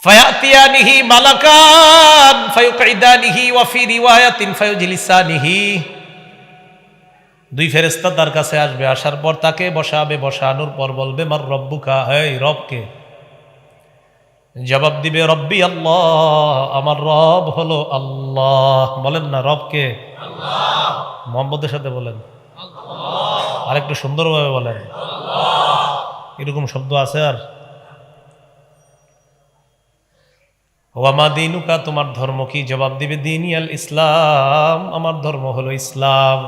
ফায়াতিয়ানিহি মালাকান ফায়ুকঈদানিহি ওয়া ফি রিওয়ায়াতিন ফায়ুজলিসানিহি, দুই ফেরেশতা তার কাছে আসবে, আসার পর তাকে বসাবে, বসানোর পর বলবে মার রব্বুকা, এই রবকে? জবাব দিবে রব্বি আল্লাহ, আমার রব হলো আল্লাহ। বলেন না রবকে? আল্লাহ। মুহাম্মদের সাথে বলেন আল্লাহ। আর একটু সুন্দরভাবে বলেন আল্লাহ। এরকম শব্দ আছে আর? ওয়া মা দীনুকা, তোমার ধর্ম কি? জবাব দিবে দীনি আল ইসলাম, আমার ধর্ম হলো ইসলাম।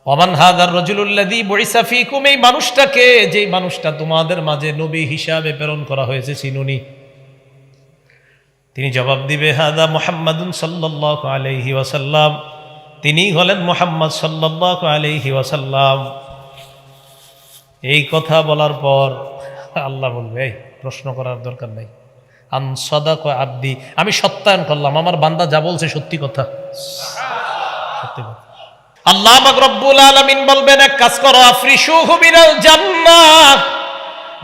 ওয়ামান হাদার রাজুলুল্লাযী বুইসা ফীকুম, এই মানুষটাকে, যেই মানুষটা তোমাদের মাঝে নবী হিসাবে প্রেরণ করা হয়েছে, চিনুনি? তিনি জবাব দিবে হাদা মুহাম্মাদুন সাল্লাল্লাহু আলাইহি ওয়াসাল্লাম, তিনি হলেন মুহাম্মদ সাল্লাল্লাহু আলাইহি ওয়াসাল্লাম। এই কথা বলার পর আল্লাহ বলবে, এই প্রশ্ন করার দরকার নাই, আন সাদাকা আব্দি, আমি সত্যায়ন করলাম, আমার বান্দা যা বলছে সত্যি কথা, সত্যি কথা। আল্লাহ পাক রব্বুল আলামিন বলবেন, এক কাজ করো, আফরিশুহু মিনাল জান্নাহ,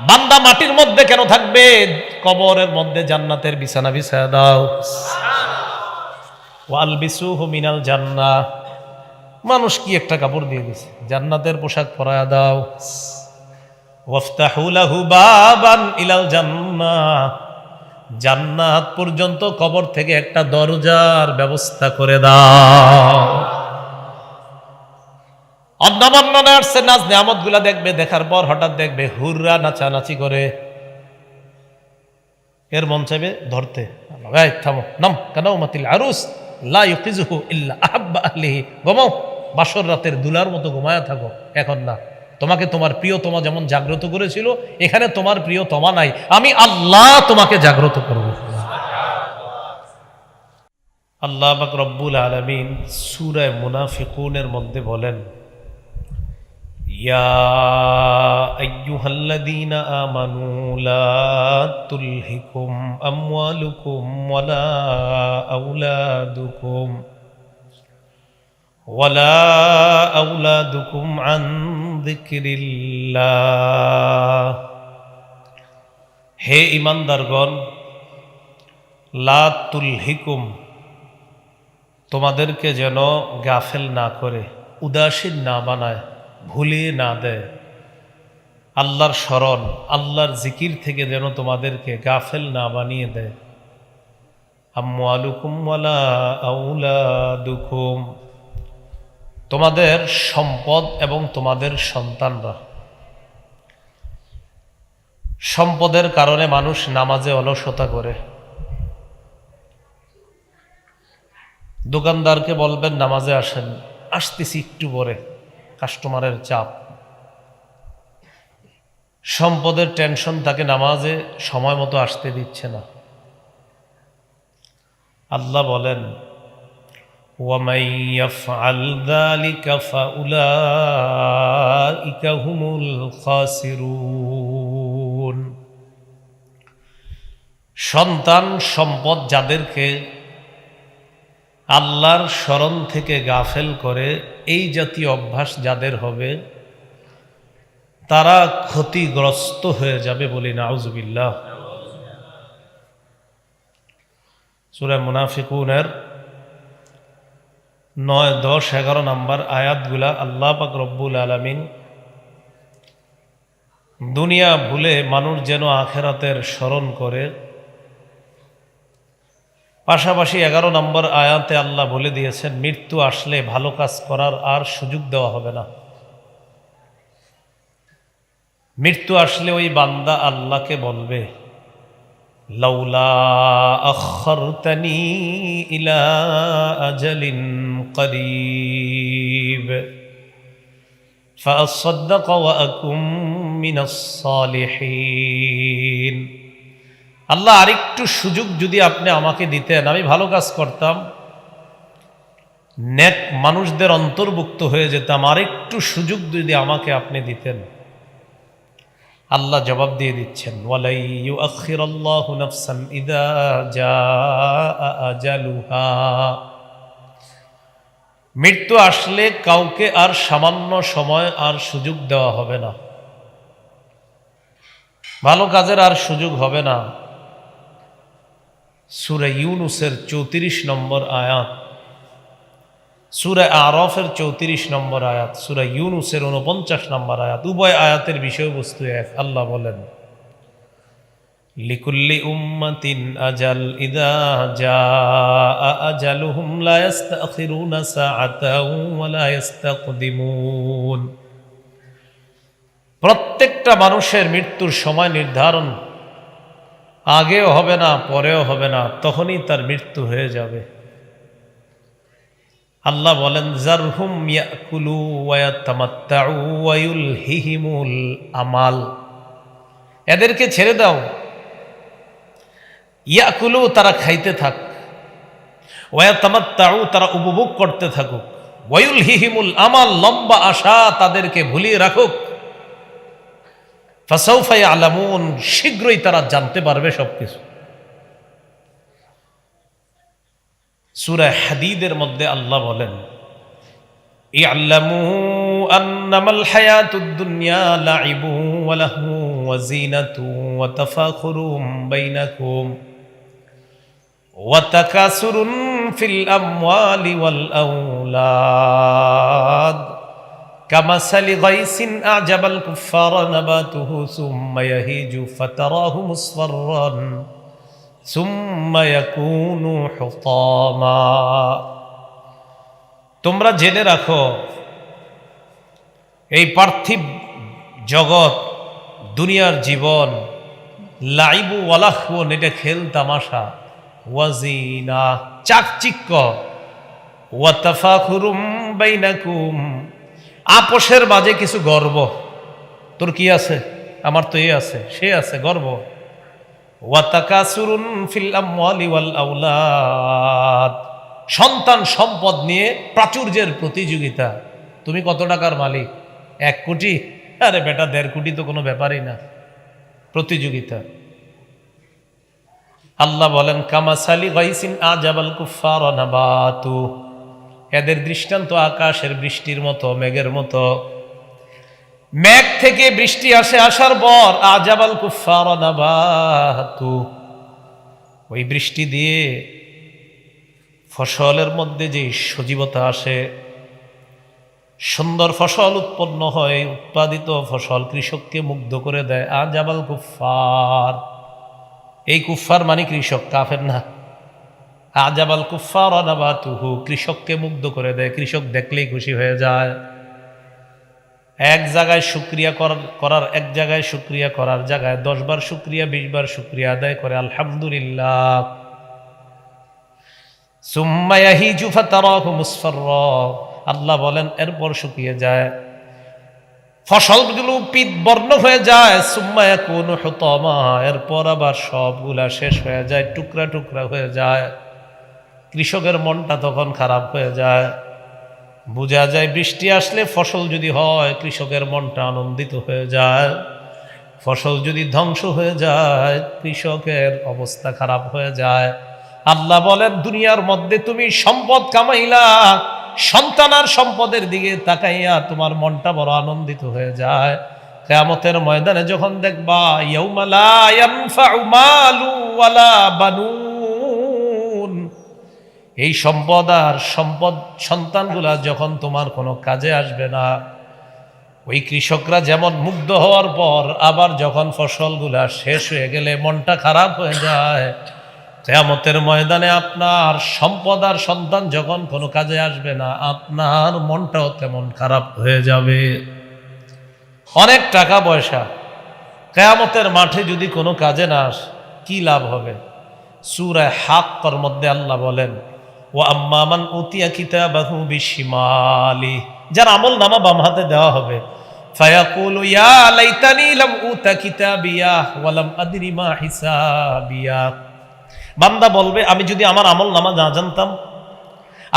বান্দা মাটির মধ্যে কেন থাকবে? কবরের মধ্যে জান্নাতের বিছানা বিছায়া দাও। ওয়ালবিসুহু মিনাল জান্নাহ, মানুষ কি একটা কাপড় দিয়ে দিছে, জান্নাতের পোশাক পরায়া দাও। ওয়াফতাহু লাহু বাবান ইলাল জান্নাহ, জান্নাত পর্যন্ত কবর থেকে একটা দরজার ব্যবস্থা করে দাও। অন্য বর্ণনা আসছে, নাজ নিয়ামত গুলা দেখবে, দেখার পর হঠাৎ দেখবে হুররা নাচানাচি করে, এর মন চাইবে ধরতে, ভাই থামো, নাম কানাউমাতিল আরুস লা ইউকিজুহু ইল্লা আহাব্বা আহলিহি, ঘুমাও, বাসর রাতের দুলার মতো ঘুমায়া থাকো, এখন না। তোমাকে তোমার প্রিয়তমা যেমন জাগ্রত করেছিল, এখানে তোমার প্রিয়তমা নাই, আমি আল্লাহ তোমাকে জাগ্রত করব। আল্লাহ পাক রব্বুল আলামিন সূরা মুনাফিকুনের মধ্যে বলেন, ইয়া আইয়ুহাল্লাযীনা আমানু লা তুলহিকুম আমওয়ালুকুম ওয়ালা আওলাদুকুম আন যিকরিল্লাহ, হে ঈমানদারগণ, লা তুলহিকুম, তোমাদেরকে যেন গাফেল না করে, উদাসীন না বানায়, ভুলিয়ে না দেয়, আল্লাহর স্মরণ, আল্লাহর জিকির থেকে যেন তোমাদেরকে গাফেল না বানিয়ে দেয়। আমওয়ালুকুম ওয়ালা আওলাদুকুম, তোমাদের সম্পদ এবং তোমাদের সন্তানরা। সম্পদের কারণে মানুষ নামাজে অলসতা করে, দোকানদারকে বলবেন নামাজে আসেন, আসতেছি একটু পরে, কাস্টমারের চাপ। সম্পদের টেনশন তাকে নামাজে সময় মতো আসতে দিচ্ছে না। আল্লাহ বলেন, ওয়ামান ইয়াফআল যালিকা ফাউলাইকা হুমুল খাসিরুন, সন্তান সম্পদ যাদেরকে আল্লাহর স্মরণ থেকে গাফেল করে, এই জাতীয় অভ্যাস যাদের হবে, তারা ক্ষতিগ্রস্ত হয়ে যাবে, বলি নাউজুবিল্লাহ। সূরা মুনাফিকুনের 9, 10, 11 নম্বর আয়াতগুলা আল্লাহ পাক রব্বুল আলামিন দুনিয়া ভুলে মানুষ যেন আখিরাতের স্মরণ করে, পাশাপাশি 11 নম্বর আয়াতে আল্লাহ বলে দিয়েছেন, মৃত্যু আসলে ভালো কাজ করার আর সুযোগ দেওয়া হবে না। মৃত্যু আসলে ওই বান্দা আল্লাহকে বলবে, লাউলা আখারতানি ইলা আজালিন করিব ফাআসাদদাক ওয়া আকুম মিনাস সালিহিন, আল্লাহ আরেকটু সুযোগ যদি আপনি আমাকে দিতেন, আমি ভালো কাজ করতাম, নেক মানুষদের অন্তর্ভুক্ত হয়ে যেতাম, আরেকটু সুযোগ যদি আমাকে আপনি দিতেন। আল্লাহ জবাব দিয়ে দিচ্ছেন, ওয়ালাই ইউআখিরুল্লাহু নাফসান ইযা জাআ আজালুহা, মৃত্যু আসলে কাউকে আর সামান্য সময় আর সুযোগ দেওয়া হবে না, ভালো কাজের আর সুযোগ হবে না। সূরা ইউনুসের 34 নম্বর আয়াত, সূরা আরাফের 34 নম্বর আয়াত, সূরা ইউনুসের 49 নম্বর আয়াত, উভয় আয়াতের বিষয়বস্তু এক। আল্লাহ বলেন, লিকুল্লি উম্মাতিন আজাল ইযা জাআ আজালুহুম লা ইস্তাখিরুনা সাআতাও ওয়া লা ইস্তাকদিমুন। প্রত্যেকটা মানুষের মৃত্যুর সময় নির্ধারণ, আগেও হবে না পরেও হবে না, তখনই তার মৃত্যু হয়ে যাবে। আল্লাহ বলেন, জারহুম ইয়াকুলু ওয়া ইয়াতামাত্তাউ ওয়া ইউলহিহিমুল আমাল। এদেরকে ছেড়ে দাও, ইয়াকুলু তারা খাইতে থাক, ওয়া ইয়াতামাত্তাউ তারা উপভোগ করতে থাকুক, ওয়া ইউলহিহিমুল আমাল লম্বা আশা তাদেরকে ভুলিয়ে রাখুক। ফাসাউফা ইয়ালামুন শীঘ্রই তারা জানতে পারবে সবকিছু। সূরা হাদীদের মধ্যে আল্লাহ বলেন, ইআলামু আন্নামাল হায়াতুদ দুনিয়া লাইবু ওয়া লাহু ওয়া যিনাতু ওয়া তাফাখুরুম বাইনাকুম ওয়া তাকাসুরুন ফিল আমওয়ালি ওয়াল আওলাদ কামাসালি গাইসিন আ'জাবাল কুফফারা নাবাতুহু সুম্মা ইয়াহিজু ফাতারাহু মুসফাররান সুম্মা ইয়াকুনু হুতামা। তোমরা জেনে রাখো, এই পার্থিব জগৎ, দুনিয়ার জীবন, লাইবু ওয়া লাহওয়ান, এটা খেল তামাশা, ওয়াজিনা চাকচিক্য, ওয়া তাফাখুরুম বাইনাকুম আপোষের মাঝে কিছু গর্ব। তোর কি আছে, আমার তো এ আছে, সে আছে, গর্ব। ওয়া তাকাসুরুন ফিল আমওয়ালি ওয়াল আওলাদ সন্তান সম্পদ নিয়ে প্রাচুর্যের প্রতিযোগিতা। তুমি কত টাকার মালিক? 1 কোটি? আরে বেটা 1.5 কোটি তো কোনো ব্যাপারই না, প্রতিযোগিতা। আল্লাহ বলেন, কামাসালি গাইসিন আ'জাবাল কুফফারা নাবাতু, এদের দৃষ্টান্ত আকাশের বৃষ্টির মতো, মেঘের মতো। মেঘ থেকে বৃষ্টি আসে, আসার পর আ'জাবাল কুফফারা নাবাতু, ওই বৃষ্টি দিয়ে ফসলের মধ্যে যে সজীবতা আসে, সুন্দর ফসল উৎপন্ন হয়, উৎপাদিত ফসল কৃষককে মুগ্ধ করে দেয়। আ'জাবাল কুফফার, এই কুফফার মানে কৃষক, কাফের না। আ'জাবাল কুফফারা নাবাতুহু, কৃষককে মুগ্ধ করে দেয়, কৃষক দেখলেই খুশি হয়ে যায়। এক জায়গায় শুকরিয়া করার, এক জায়গায় শুকরিয়া করার জায়গায় 10 বার শুকরিয়া, 20 বার শুকরিয়া আদায় করে, আলহামদুলিল্লাহ। সুম্মা ইয়াহিজু ফাতারাহু মুসফাররা, আল্লাহ বলেন এরপর শুকিয়ে যায়, ফসলগুলো পিত বর্ণ হয়ে যায়। সুম্মা ইয়াকুনু হুতামা, এরপর আবার সবগুলা শেষ হয়ে যায়, টুকরা টুকরা হয়ে যায়। কৃষকের মনটা তখন খারাপ হয়ে যায়। বোঝা যায় বৃষ্টি আসলে ফসল যদি হয়, কৃষকের মনটা আনন্দিত হয়ে যায়। ফসল যদি ধ্বংস হয়ে যায়, কৃষকের অবস্থা খারাপ হয়ে যায়। আল্লাহ বলেন, দুনিয়ার মধ্যে তুমি সম্পদ কামাইলা, সন্তান আর সম্পদের দিকে তাকাইয়া তোমার মনটা বড় আনন্দিত হয়ে যায়। কিয়ামতের ময়দানে যখন দেখবা, ইয়াউমা লা ইয়ানফাউ মালু ওয়ালা বানুন, এই সম্পদ আর সন্তানগুলা যখন তোমার কোনো কাজে আসবে না। ওই কৃষকরা যেমন মুগ্ধ হওয়ার পর আবার যখন ফসলগুলা শেষ হয়ে গেলে মনটা খারাপ হয়ে যায়, কিয়ামতের ময়দানে আপনার সম্পদ আর সন্তান যখন কোনো কাজে আসবে না, আপনার মনটাও তেমন খারাপ হয়ে যাবে। অনেক টাকা পয়সা কিয়ামতের মাঠে যদি কোনো কাজে না আসে, কি লাভ হবে? সূরা হাক্কর মধ্যে আল্লাহ বলেন, ওয়া আম্মা মান উতিয়া কিতাবাহু বিশিমালি, যার আমল নামা বাম হাতে দেওয়া হবে, ফায়াকুলু ইয়া লাইতানি লাম উতা কিতাবিয়া ওয়া লাম আদরি মা হিসাবিয়া। বান্দা বলবে, আমি যদি আমার আমল নামা না জানতাম,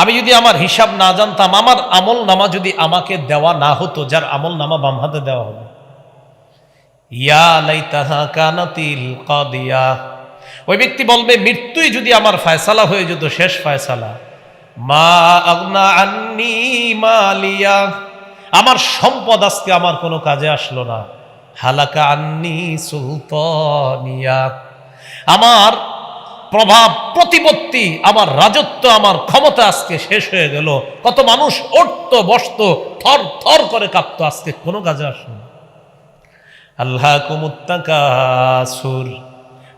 আমি যদি আমার হিসাব না জানতাম, আমার আমল নামা যদি আমাকে দেওয়া না হতো, যার আমল নামা বাম হাতে দেওয়া হবে, ইয়া লাইতাহা কানাতিল কাদিয়া, ওই ব্যক্তি বলবে, মৃত্যুই যদি আমার ফয়সালা হয়ে যেত, শেষ ফয়সালা। মা আগনা আন্নি মালিয়া, আমার সম্পদ আজকে আমার কোনো কাজে আসলো না। হালাকা আন্নি সুলতানিয়া, আমার প্রভাব প্রতিপত্তি, আমার রাজত্ব, আমার ক্ষমতা আজকে শেষ হয়ে গেল। কত মানুষ উঠত বসত, থর থর করে কাঁপতো, আজকে কোনো কাজে আসে না। আল্লাহকুমুত তাকাসুর,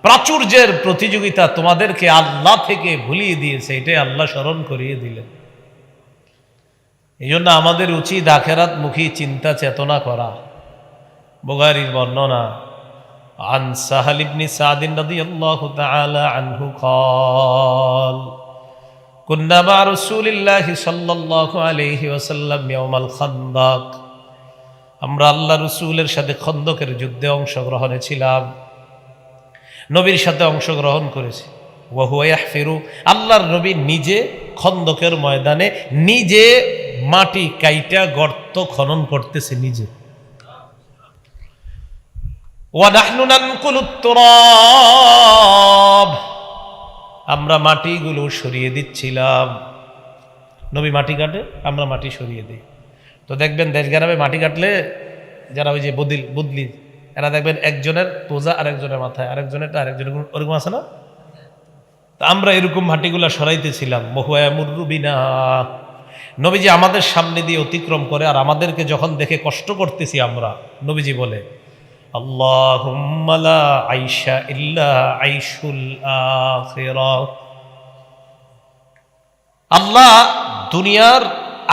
প্রাচুর্যের প্রতিযোগিতা তোমাদেরকে আল্লাহ থেকে ভুলিয়ে দিয়েছে, এটাই আল্লাহ স্মরণ করিয়ে দিলেন। এই জন্য আমাদের উচিত আখেরাত মুখী চিন্তা চেতনা করা। বুখারীর বর্ণনা, عن سهل بن سعد رضي الله تعالى عنه قال كنا مع رسول الله صلى الله عليه وسلم يوم الخندق, আমরা আল্লাহ রসুলের সাথে খন্দকের যুদ্ধে অংশগ্রহণে ছিলাম, নবীর সাথে অংশগ্রহণ করেছি। ওয়া হুয়া ইয়াহফিরু, আল্লাহর নবী নিজে খন্দকের ময়দানে নিজে মাটি কাইটা গর্ত খনন করতেছে নিজে। ওয়ানাহনু নানকুলুত তুরাব, আমরা মাটিগুলো সরিয়ে দিচ্ছিলাম। নবী মাটি কাটে, আমরা মাটি সরিয়ে দিই। তো দেখবেন দেশ গ্রামে মাটি কাটলে যারা ওই যে বুদলি, এরা দেখবেন একজনের তোজা আরেকজনের মাথায়, আরেকজনের আরেকজনের, ওরকম আছে না? তা আমরা এরকম মাটিগুলা সরাইতেছিলাম। মহুয়ামুররু বিনা, নবীজি আমাদের সামনে দিয়ে অতিক্রম করে, আর আমাদেরকে যখন দেখে কষ্ট করতেছি আমরা, নবীজি বলে, আল্লাহুম্মা লা আইশা ইল্লা আইশুল আখিরাহ, আল্লাহ দুনিয়ার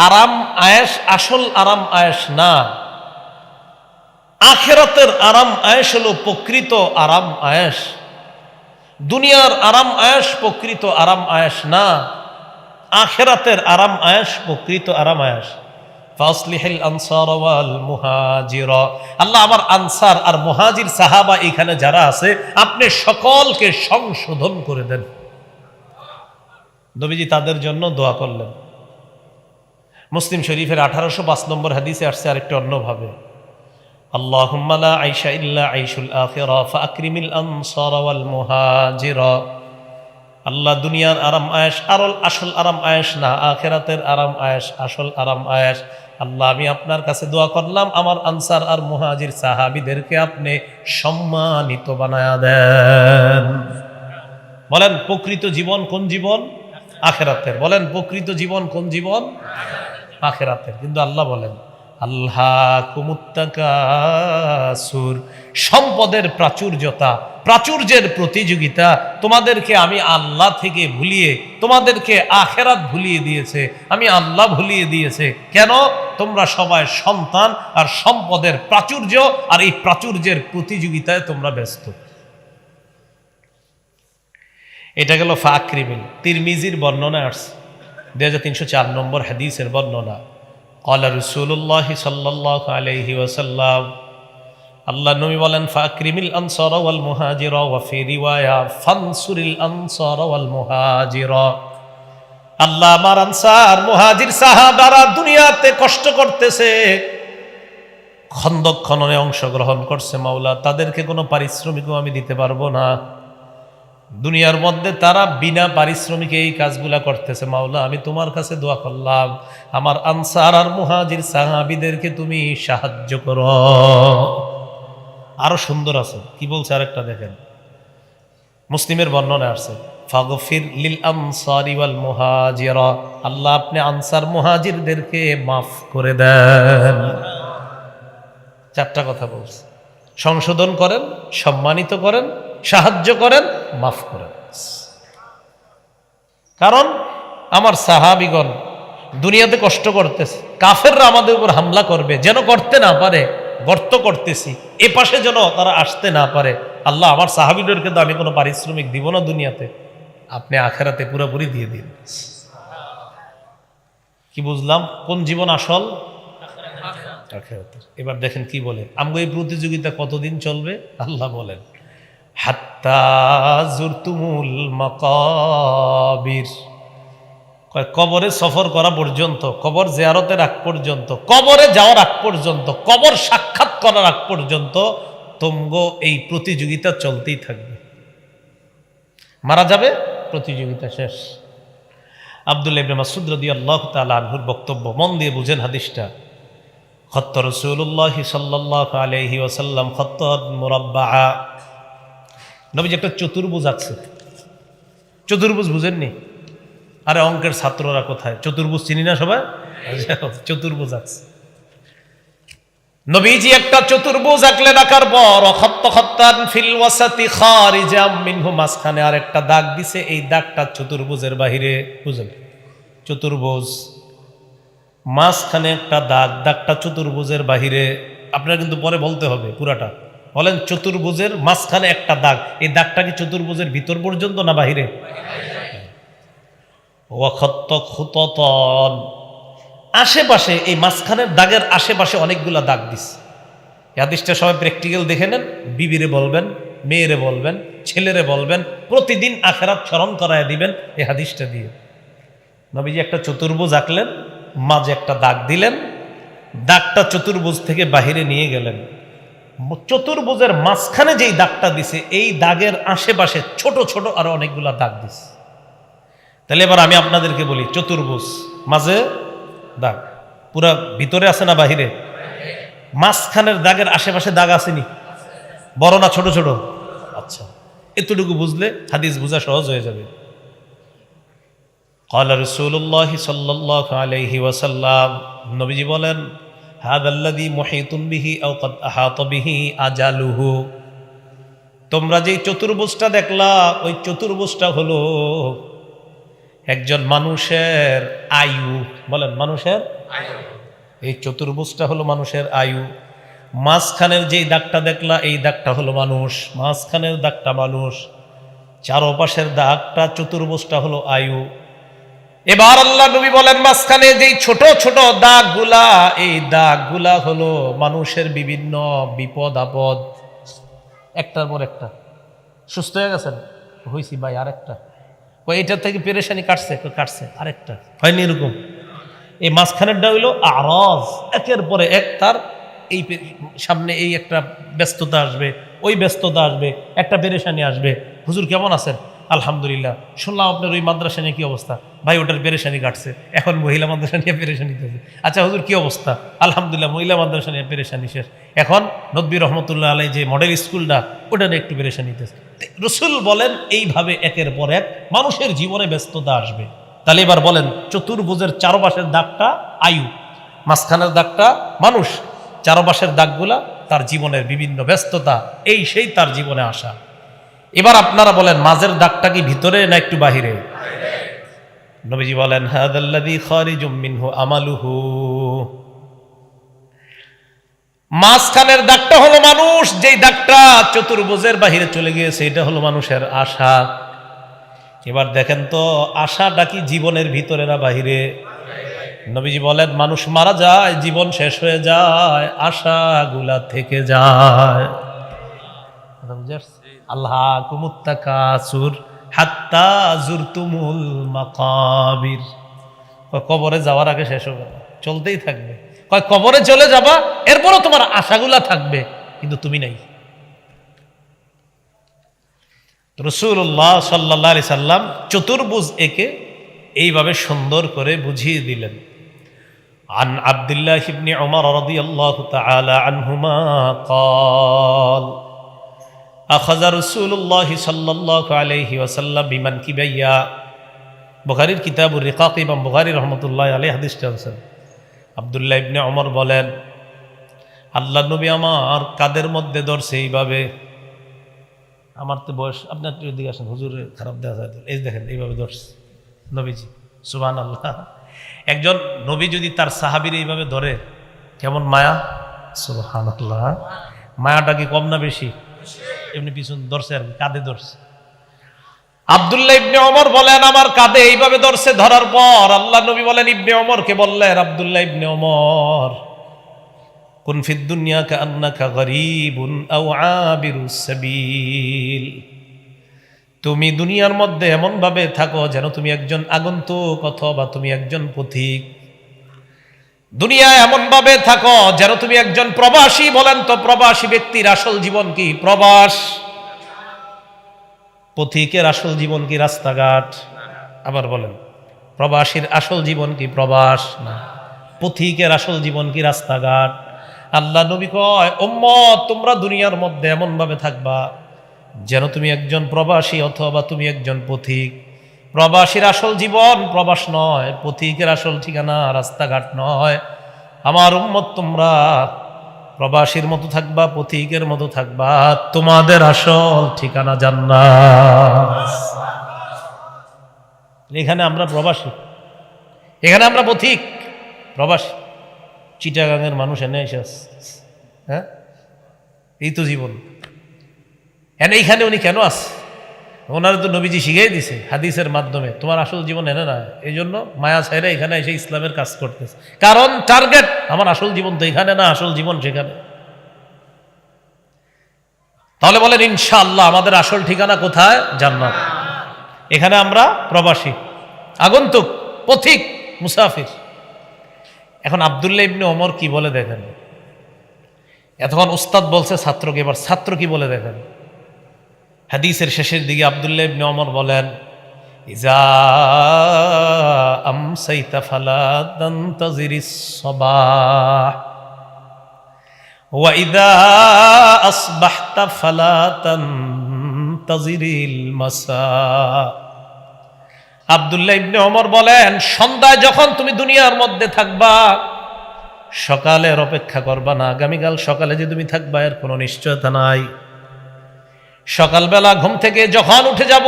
আরাম আয়েশ আসল আরাম আয়েশ না, আখিরাতের আরাম আয়েশ হলো প্রকৃত আরাম আয়েশ। দুনিয়ার আরাম আয়েশ প্রকৃত আরাম আয়েশ না, আখিরাতের আরাম আয়েশ প্রকৃত আরাম আয়েশ। ফাসলিহিল আনসার ওয়াল মুহাজিরা, আল্লাহ আমার আনসার আর মুহাজির সাহাবা এখানে যারা আছে আপনি সকলকে সংশোধন করে দেন। নবীজি তাদের জন্য দোয়া করলেন। মুসলিম শরীফের 1805 নম্বর হাদিসে আসছে আরেকটা অন্যভাবে, আল্লাহুম্মা লা আইশা ইল্লা আইশুল আখিরা ফাআকরিমিল আনসার ওয়াল মুহাজিরা, আল্লাহ দুনিয়ার আরাম আয়েশ আসল আরাম আয়েশ না, আখিরাতের আরাম আয়েশ আসল আরাম আয়েশ। আল্লাহ আমি আপনার কাছে দোয়া করলাম আমার আনসার আর মুহাজির সাহাবীদেরকে আপনি সম্মানিত বানায়া দেন। বলেন প্রকৃত জীবন কোন জীবন? আখিরাতের। বলেন প্রকৃত জীবন কোন জীবন? আখিরাতের। কিন্তু আল্লাহ বলেন আল্লাহকুমুত তাকাসুর, সম্পদের প্রাচুর্যতা, প্রাচুর্যের প্রতিযোগিতা তোমাদেরকে আমি আল্লাহ থেকে ভুলিয়ে তোমাদেরকে আখিরাত ভুলিয়ে দিয়েছে, আমি আল্লাহ ভুলিয়ে দিয়েছে। কেন? তোমরা সবাই সন্তান আর সম্পদের প্রাচুর্য আর এই প্রাচুর্যের প্রতিযোগিতায় তোমরা ব্যস্ত। এটা গেল ফাকরিমিল। তিরমিজির বর্ণনা আসছে 2304 নম্বর হাদিসের বর্ণনা, ক্বালা রাসূলুল্লাহ সাল্লাল্লাহু আলাইহি ওয়াসাল্লাম, আল্লাহ নবী বলেন ফাকরিমিল আনসার ওয়াল মুহাজিরা ওয়া ফি রিওয়ায়া ফানসুরিল আনসার ওয়াল মুহাজিরা, আল্লাহ আমার আনসার মুহাজির সাহাবারা দুনিয়াতে কষ্ট করতেছে, খন্দক খননে অংশগ্রহণ করছে, মাওলা তাদেরকে কোনো পারিশ্রমিকও আমি দিতে পারবো না, দুনিয়ার মধ্যে তারা বিনা পারিশ্রমিকে এই কাজগুলা করতেছে, মাওলা আমি তোমার কাছে দোয়া করলাম আমার আনসার আর মুহাজির সাহাবীদেরকে তুমি সাহায্য করো। আরো সুন্দর আছে, কি বলছে আরেকটা দেখেন, মুসলিমের বর্ণনা আছে, ফাগফির লিল আনসারি ওয়াল মুহাজিরা, আল্লাহ আপনি আনসার মুহাজিরদেরকে মাফ করে দেন। চারটা কথা বলছে, সংশোধন করেন, সম্মানিত করেন, সাহায্য করেন, মাফ করেন। কারণ আমার সাহাবীগণ দুনিয়াতে কষ্ট করতেছে, কাফেররা আমাদের উপর হামলা করবে, যেন করতে না পারে, গর্ত করতেছি এ পাশে যেন তারা আসতে না পারে। আল্লাহ আমার সাহাবীদেরকে তো আমি কোনো পারিশ্রমিক দিব না দুনিয়াতে, আপনি আখিরাতে পুরোপুরি দিয়ে দিন। কি বুঝলাম? কোন জীবন আসল? আখিরাতের। এবার দেখেন কি বলে, আমগো এই প্রতিযোগিতা কতদিন চলবে? আল্লাহ বলেন হাত্তা জুরতুমুল মাকাবির, কবরে সফর করা পর্যন্ত, কবর জিয়ারতের আগ পর্যন্ত, কবরে যাওয়ার আগ পর্যন্ত, কবর সাক্ষাৎ করার আগ পর্যন্ত তোমগো এই প্রতিযোগিতা চলতেই থাকবে। মারা যাবে, প্রতিযোগিতা শেষ। আব্দুল্লাহ ইবনে মাসউদ রাদিয়াল্লাহু তাআলা আনহুর বক্তব্য, মন দিয়ে বুঝেন হাদিসটা। খত্ত রাসূলুল্লাহ সাল্লাল্লাহু আলাইহি ওয়াসাল্লাম খত্তাত মুরাব্বাআ, নবীজি একটা চতুর্ভুজ আঁকছে। চতুর্ভুজ বুঝেননি? আরে অঙ্কের ছাত্ররা কোথায়, চতুর্ভুজ চিনি না সবাই? চতুর্ভুজ আছে। নবীজি একটা চতুর্ভুজ আঁকলেন, আঁকার পর খত্তান ফিল ওয়াসাতি খারিজাম মিনহু, মাঝখানে আর একটা দাগ দিছে, এই দাগটা চতুর্ভুজের বাহিরে। বুঝলেন? চতুর্ভুজ মাঝখানে একটা দাগ, দাগটা চতুর্ভুজের বাহিরে। আপনারা কিন্তু পরে বলতে হবে পুরাটা। বলেন চতুর্ভুজের মাঝখানে একটা দাগ, এই দাগটা কি চতুর্ভুজের ভিতর পর্যন্ত না বাহিরে? ওয়াখত্ত খুততন, আশেপাশে এই মাঝখানের দাগের আশেপাশে অনেকগুলা দাগ দিস। এই হাদিসটা সবাই প্র্যাকটিক্যাল দেখে নেন, বিবিরে বলবেন, মেয়েরে বলবেন, ছেলেরে বলবেন, প্রতিদিন আখেরাত স্মরণ করায় দিবেন এই হাদিসটা দিয়ে। নবীজি একটা চতুর্ভুজ আঁকলেন, মাঝে একটা দাগ দিলেন, দাগটা চতুর্ভুজ থেকে বাহিরে নিয়ে গেলেন। চতুর্ভুজের মাঝখানে যেই দাগটা দিছে, এই দাগের আশেপাশে ছোট ছোট আরো অনেকগুলা দাগ দিছে। তাহলে এবার আমি আপনাদেরকে বলি, চতুর্ভুজ মাঝে দাগ, পুরা ভিতরে আছে না বাহিরে? মাঝখানের দাগের আশেপাশে দাগ আসেনি? বড় না ছোট ছোট? আচ্ছা, এতটুকু বুঝলে হাদিস বোঝা সহজ হয়ে যাবে। ক্বালা রাসূলুল্লাহ সাল্লাল্লাহু আলাইহি ওয়াসাল্লাম, নবীজি বলেন, হাদাল্লাযী মুহীতুন বিহি আও ক্বাদ আহাতা বিহি আজালুহু, তোমরা যেই চতুর্ভুজটা দেখলা, ওই চতুর্ভুজটা হলো একজন মানুষের আয়ু। বলেন মানুষের আয়ু। এই চতুর্ভুজটা হলো মানুষের আয়ু। মাঝখানের যেই দাগটা দেখলা, এই দাগটা হলো মানুষ, মাঝখানের দাগটা মানুষ, চারপাশের দাগটা চতুর্ভুজটা হলো আয়ু। এবার আল্লাহ নবী বলেন, মাঝখানে যেই ছোট ছোট দাগগুলা, এই দাগগুলা হলো মানুষের বিভিন্ন বিপদ আপদ। একটার পর একটা। সুস্থ হয়ে গেছেন? হয়েছি ভাই, আরেকটা। এইটার থেকে পেরেশানি কাটছে, কাটছে, আরেকটা হয়নি। এরকম এই মাঝখানেরটা হইলো আরাজ, একের পরে এক। তার এই সামনে এই একটা ব্যস্ততা আসবে, ওই ব্যস্ততা আসবে, একটা পেরেশানি আসবে। হুজুর কেমন আছেন? আলহামদুলিল্লাহ। শুনলাম আপনার ওই মাদ্রাসা নিয়ে কি অবস্থা? ভাই ওটার পেরেশানি কাটছে, এখন মহিলা মাদ্রাসা নিয়ে পেরেশানি দিতেছে। আচ্ছা হুজুর কি অবস্থা? আলহামদুলিল্লাহ, মহিলা মাদ্রাসা নিয়ে পেরেশানি শেষ। এখন নদবী রহমতুল্লাহ আলাই যে মডেল স্কুলটা, ওটা নিয়ে একটু পেরেশানি দিতেছে। রসুল বলেন এইভাবে একের পর এক মানুষের জীবনে ব্যস্ততা আসবে। তাহলে এবার বলেন, চতুর্ভুজের চারপাশের দাগটা আয়ু, মাঝখানের দাগটা মানুষ, চারপাশের দাগগুলা তার জীবনের বিভিন্ন ব্যস্ততা, এই সেই তার জীবনে আসা। এবার আপনারা বলেন, মাঝের দাগটা কি ভিতরে না একটু বাহিরে? নবীজি বলেন, হাদাল্লাযী খারিজুম মিনহু আমালুহু, মাঝখানের দাগটা হলো মানুষ, যেই দাগটা চতুর্ভুজের বাহিরে চলে গিয়েছে, এটা হলো মানুষের আশা। এবার দেখেন তো, আশাটা কি জীবনের ভিতরে না বাহিরে? নবীজি বলেন, মানুষ মারা যায়, জীবন শেষ হয়ে যায়, আশাগুলা থেকে যায়। আল্লাহকুমুত তাকাসুর হাত্তা যুরতুমুল মাকাবির, কবরে যাওয়ার আগে শেষ হবে না, চলতেই থাকবে। কয় কবরে চলে যাবা, এরপরও তোমার আশাগুলা থাকবে, কিন্তু তুমি নাই। রাসূলুল্লাহ সাল্লাল্লাহু আলাইহি সাল্লাম চতুর্ভুজ একে এইভাবে সুন্দর করে বুঝিয়ে দিলেন। আন আব্দুল্লাহ ইবনে উমর রাদিয়াল্লাহু তাআলা আনহুমা قال أخذ رسول الله صلى الله عليه وسلم بمنكبيا, বুখারীর কিতাবুর রিকাক, ইমাম বুখারী রাহমাতুল্লাহি আলাইহি হাদিসটা আনছেন। আব্দুল্লাহ ইবনে উমর বলেন, আল্লাহ নবী আমার কাদের মধ্যে ধরছে এইভাবে। আমার তো বয়স, আপনার দিকে আসেন, হুজুরের খারাপ দেখা যায়, এই দেখেন এইভাবে ধরছে নবীজি। সুবহানাল্লাহ। একজন নবী যদি তার সাহাবীর এইভাবে ধরে, কেমন মায়া! সুবহানাল্লাহ। মায়াটা কি কম না বেশি? এমনি পিছন ধরছে আর কাঁধে ধরছে। আব্দুল্লাহ ইবনে ওমর বলেন, আমার কাঁধে এইভাবে ধরছে। ধরার পর আল্লাহ নবী বলেন, ইবনে ওমরকে বললেন, আব্দুল্লাহ ইবনে ওমর, কুন ফিদ দুনিয়া কাআন্নাকা গরীবুন আও আবিরুস সাবিল, তুমি দুনিয়ার মধ্যে এমন ভাবে থাকো যেন তুমি একজন আগন্তুক অথবা তুমি একজন পথিক। দুনিয়ায় এমন ভাবে থাকো যেন তুমি একজন প্রবাসী। বলেন তো, প্রবাসী ব্যক্তির আসল জীবন কি? প্রবাস। পথিকের আসল জীবন কি? রাস্তাঘাট। আবার বলেন, প্রবাসীর আসল জীবন কি? প্রবাস না। পথিকের আসল জীবন কি? রাস্তাঘাট। আল্লাহ নবী কয়, উম্মত তোমরা দুনিয়ার মধ্যে এমন ভাবে থাকবা যেন তুমি একজন প্রবাসী অথবা তুমি একজন পথিক। প্রবাসীর আসল জীবন প্রবাস নয়, পথিকের আসল ঠিকানা রাস্তাঘাট নয়। আমার উম্মত তোমরা প্রবাসীর মতো থাকবা, পথিকের মতো থাকবা, তোমাদের আসল ঠিকানা জান্নাত। এখানে আমরা প্রবাসী, এখানে আমরা পথিক প্রবাসী। চিটাগাঙের মানুষ এনে এসে, হ্যাঁ, এই তো জীবন। এইখানে উনি কেন আসে? ওনারা তো নবীজি শিখিয়ে দিছে হাদিসের মাধ্যমে, তোমার আসল জীবন এনে না। এই জন্য মায়া ছাইরা এখানে এসে ইসলামের কাজ করতেছে, কারণ টার্গেট আমার আসল জীবন তো এখানে না, আসল জীবন সেখানে। তাহলে বলেন ইনশাআল্লাহ আমাদের আসল ঠিকানা কোথায়? জান্নাত। এখানে আমরা প্রবাসী, আগন্তুক, পথিক, মুসাফির। এখন আব্দুল্লাহ ইবনে ওমর কি বলে দেখেন। এতক্ষণ উস্তাদ বলছে ছাত্রকে, এবার ছাত্র কি বলে দেখেন। হাদিসের শেষের দিকে আব্দুল্লাহ ইবনে ওমর বলেন, ইজা আমসাইতা ফালা তানতাজিরিস সাবাহ ওয়া ইযা আসবাহতা ফালা তানতাজিরিল মাসা। আব্দুল্লাহ ইবনে ওমর বলেন, সন্ধ্যায় যখন তুমি দুনিয়ার মধ্যে থাকবা, সকালের অপেক্ষা করবা না। আগামীকাল সকালে যে তুমি থাকবা এর কোনো নিশ্চয়তা নাই। সকালবেলা ঘুম থেকে যখন উঠে যাব,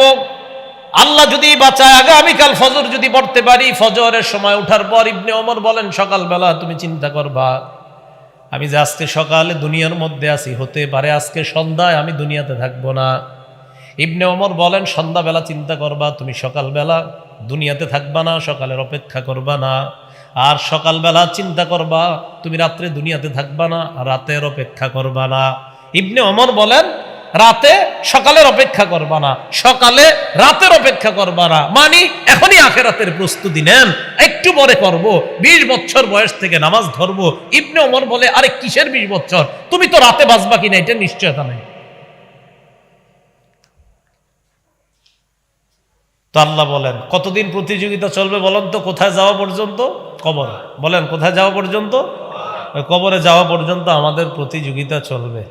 আল্লাহ যদি বাঁচায় আগামীকাল ফজর যদি পড়তে পারি, ফজরের সময় উঠার পর ইবনে ওমর বলেন সকালবেলা তুমি চিন্তা করবা, আমি যে আজকে সকালে দুনিয়ার মধ্যে আছি, হতে পারে আজকে সন্ধ্যায় আমি দুনিয়াতে থাকবো না। ইবনে ওমর বলেন সন্ধ্যাবেলা চিন্তা করবা তুমি সকালবেলা দুনিয়াতে থাকবা না, সকালের অপেক্ষা করবা না। আর সকালবেলা চিন্তা করবা তুমি রাত্রে দুনিয়াতে থাকবা না, রাতের অপেক্ষা করবা না। ইবনে ওমর বলেন রাতে সকালের অপেক্ষা করবা না, সকালে রাতের অপেক্ষা করবা না, মানে এখনই আখিরাতের প্রস্তুতি নেন, একটু পরে করব, 20 বছর বয়স থেকে নামাজ ধরবো। ইবনে ওমর বলে আরে কিসের 20 বছর, তুমি তো রাতে বাঁচবা কিনা এটা নিশ্চয়তা নেই। তো আল্লাহ বলেন কতদিন প্রতিযোগিতা চলবে বলেন তো? কোথায় যাওয়া পর্যন্ত? কবর। বলেন কোথায় যাওয়া পর্যন্ত? কবরে যাওয়া পর্যন্ত আমাদের প্রতিযোগিতা চলবে।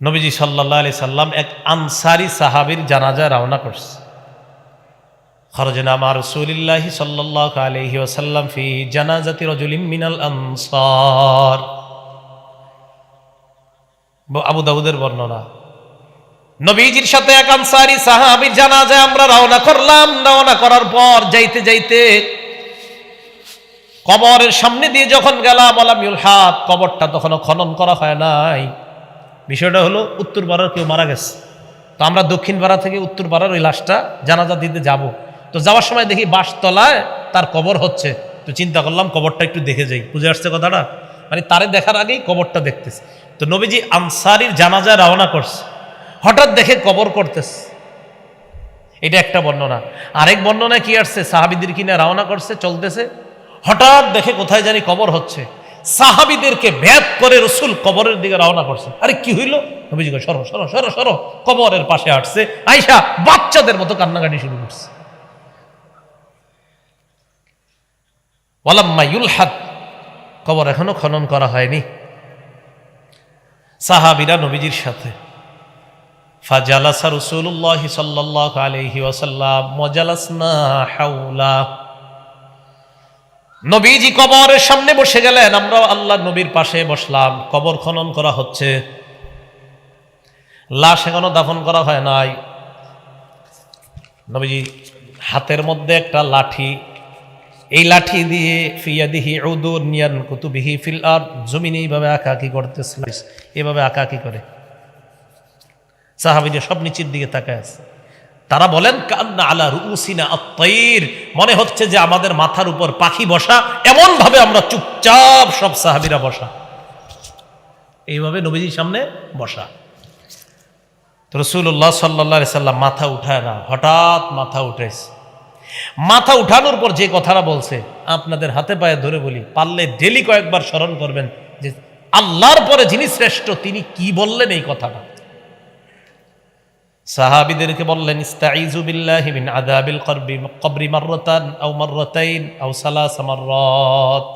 নবীজি সাল্লাল্লাহু আলাইহি সাল্লাম এক আনসারী সাহাবীর জানাজা রওনা করছে। খরজনা মা রাসূলিল্লাহি সাল্লাল্লাহু আলাইহি ওয়াসাল্লাম ফি জানাজাতি রাজুলিন মিনাল আনসার। আবু দাউদের বর্ণনা। নবীজির সাথে এক আনসারী সাহাবীর জানাজায় আমরা রওনা করলাম। রওনা করার পর যাইতে যাইতে কবরের সামনে দিয়ে যখন গেলাম, আলাম ইউলহাদ, কবরটা তখনও খনন করা হয় নাই। বিষয়টা হলো উত্তর পাড়ার কেউ মারা গেছে, তো আমরা দক্ষিণ পাড়া থেকে উত্তর পাড়ার ওই লাশটা জানাজা দিতে যাব। তো যাওয়ার সময় দেখি বাঁশতলায় তার কবর হচ্ছে। তো চিন্তা করলাম কবরটা একটু দেখে যাই। বুঝে আসছে কথাটা? মানে তারে দেখার আগেই কবরটা দেখতেছে। তো নবীজি আনসারীর জানাজায় রওনা করছে, হঠাৎ দেখে কবর করতেছে। এটা একটা বর্ণনা। আরেক বর্ণনায় কি আসছে, সাহাবীদের কিনা রওনা করছে, চলতেছে, হঠাৎ দেখে কোথায় জানি কবর হচ্ছে। সাহাবীদেরকে ভেদ করে রাসূল কবরের দিকে রওনা করছে। আরে কি হইল? নবীজি কয় সরো সরো সরো সরো। কবরের পাশে আসছে, আয়েশা বাচ্চাদের মতো কান্নাকাটি শুরু করছে। ওয়ালাম্মা ইউলহাদ, কবর এখনো খনন করা হয়নি। সাহাবীরা নবীজির সাথে। ফাজালাসা রাসূলুল্লাহ সাল্লাল্লাহু আলাইহি ওয়াসাল্লাম ওয়াজালাসনা হাওলা। নবীজি কবরের সামনে বসে গেলেন, আমরা আল্লাহর নবীর পাশে বসলাম। কবর খনন করা হচ্ছে, লাশ এখনো দাফন করা হয় নাই। নবীজি হাতের মধ্যে একটা লাঠি, এই লাঠি দিয়ে ফিয়াদিহি উদুন ইয়ানকুতু বিহি ফিল আরদ, জমিনে এইভাবে আঁকাআঁকি করতেছিল, এভাবে আঁকাআঁকি করে। সাহাবীরা সব নিচের দিকে তাকায় আছে। তারা বলেন কান্না আলা রুউসিনা আত-তাইর, মনে হচ্ছে যে আমাদের মাথার উপর পাখি বসা, এমন ভাবে আমরা চুপচাপ সব সাহাবীরা বসা, এইভাবে নবীজির সামনে বসা। তো রাসূলুল্লাহ সাল্লাল্লাহু আলাইহি সাল্লাম মাথা উঠায় না, হঠাৎ মাথা উঠেছে। মাথা উঠানোর পর যে কথাটা বলছে, আপনাদের হাতে পায়ে ধরে বলি, পারলে ডেলি কয়েকবার স্মরণ করবেন যে আল্লাহর পরে যিনি শ্রেষ্ঠ তিনি কি বললেন এই কথাটা। সাহাবীদেরকে বললেন ইস্তাঈযু বিল্লাহি মিন আযাবিল কবরি মাররাতান আও মাররাতাইন আও সালাসা মাররাত।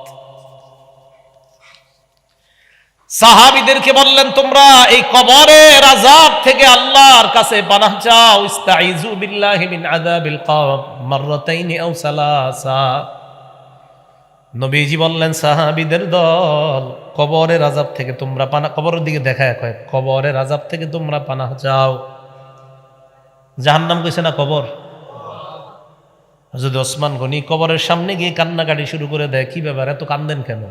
সাহাবীদেরকে বললেন, তোমরা এই কবরের আযাব থেকে আল্লাহর কাছে পানাহ চাও। ইস্তাইযু বিল্লাহি মিন আযাবিল কবর মাররাতাইনি আও সালাসা। নবীজি বললেন, সাহাবীদের দল, কবরের আযাব থেকে তোমরা পানাহ, কবরের দিকে দেখায় কয়, কবরের আযাব থেকে তোমরা পানাহ চাও। জাহান্নাম কইছে না কবর? হযরত ওসমান গনি কবরের সামনে গিয়ে কান্নাকাটি শুরু করে দেয়। কি ব্যাপার, এত কান্দেন কেন?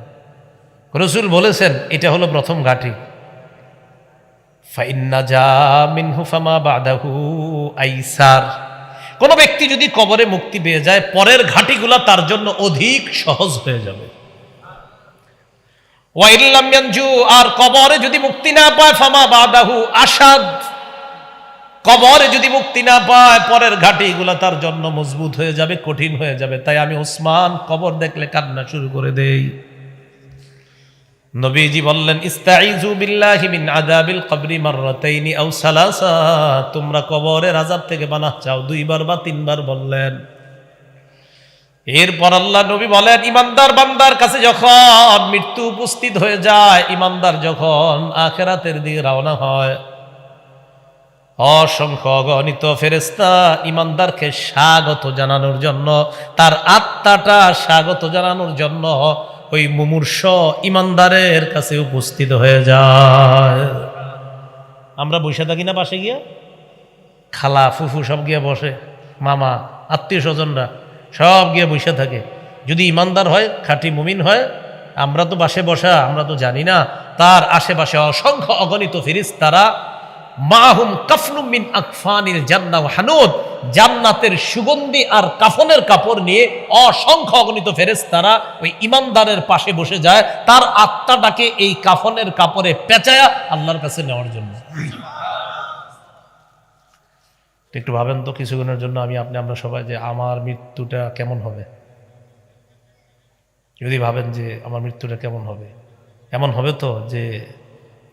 রাসূল বলেছেন, এটা হলো প্রথম ঘাঁটি। ফাইন্না জা মিনহু ফামা বাদাহু আইসার। কোন ব্যক্তি যদি কবরে মুক্তি পেয়ে যায়, পরের ঘাঁটিগুলা তার জন্য অধিক সহজ হয়ে যাবে। ওয়া ইল্লাম ইয়ানজু, আর কবরে যদি মুক্তি না পায়, ফামা বাদাহু আসাদ। কবরে যদি মুক্তি না পায়, পরের ঘাঁটিগুলা তার জন্য মজবুত হয়ে যাবে, কঠিন হয়ে যাবে। তাই আমি ওসমান কবর দেখলে কান্না শুরু করে দেই। নবীজি বললেন, ইস্তাইযু বিল্লাহি মিন আযাবিল কবরি মাররাতাইনি আও সালাসা। তোমরা কবরের আযাব থেকে পানাহ চাও, 2 বার বা 3 বার বললেন। এরপর আল্লাহ নবী বলেন, ইমানদার বান্দার কাছে যখন মৃত্যু উপস্থিত হয়ে যায়, ইমানদার যখন আখিরাতের দিকে রওনা হয়, অসংখ্য অগণিত ফেরেশতা ইমানদারকে স্বাগত জানানোর জন্য, তার আত্মাটা স্বাগত জানানোর জন্য ওই মুমূর্ষ ইমানদারের কাছে উপস্থিত হয়ে যায়। আমরা বসে থাকি না পাশে গিয়া? খালা ফুফু সব গিয়া বসে, মামা আত্মীয় স্বজনরা সব গিয়ে বসে থাকে। যদি ইমানদার হয়, খাঁটি মুমিন হয়, আমরা তো পাশে বসা, আমরা তো জানি না, তার আশেপাশে অসংখ্য অগণিত ফেরেশতারা মাহুম কাফনুম মিন আকফানিল জান্নাহ ওয়া হানুদ, জান্নাতের সুগন্ধি আর কাফনের কাপড় নিয়ে অসংখ্য অগণিত ফেরেশতারা ওই ইমানদারের পাশে বসে যায়, তার আত্মাটাকে এই কাফনের কাপড়ে পেঁচায়া আল্লাহর কাছে নেওয়ার জন্য। একটু ভাবেন তো, কিছুক্ষণের জন্য আমরা সবাই, যে আমার মৃত্যুটা কেমন হবে। যদি ভাবেন যে আমার মৃত্যুটা কেমন হবে, এমন হবে তো যে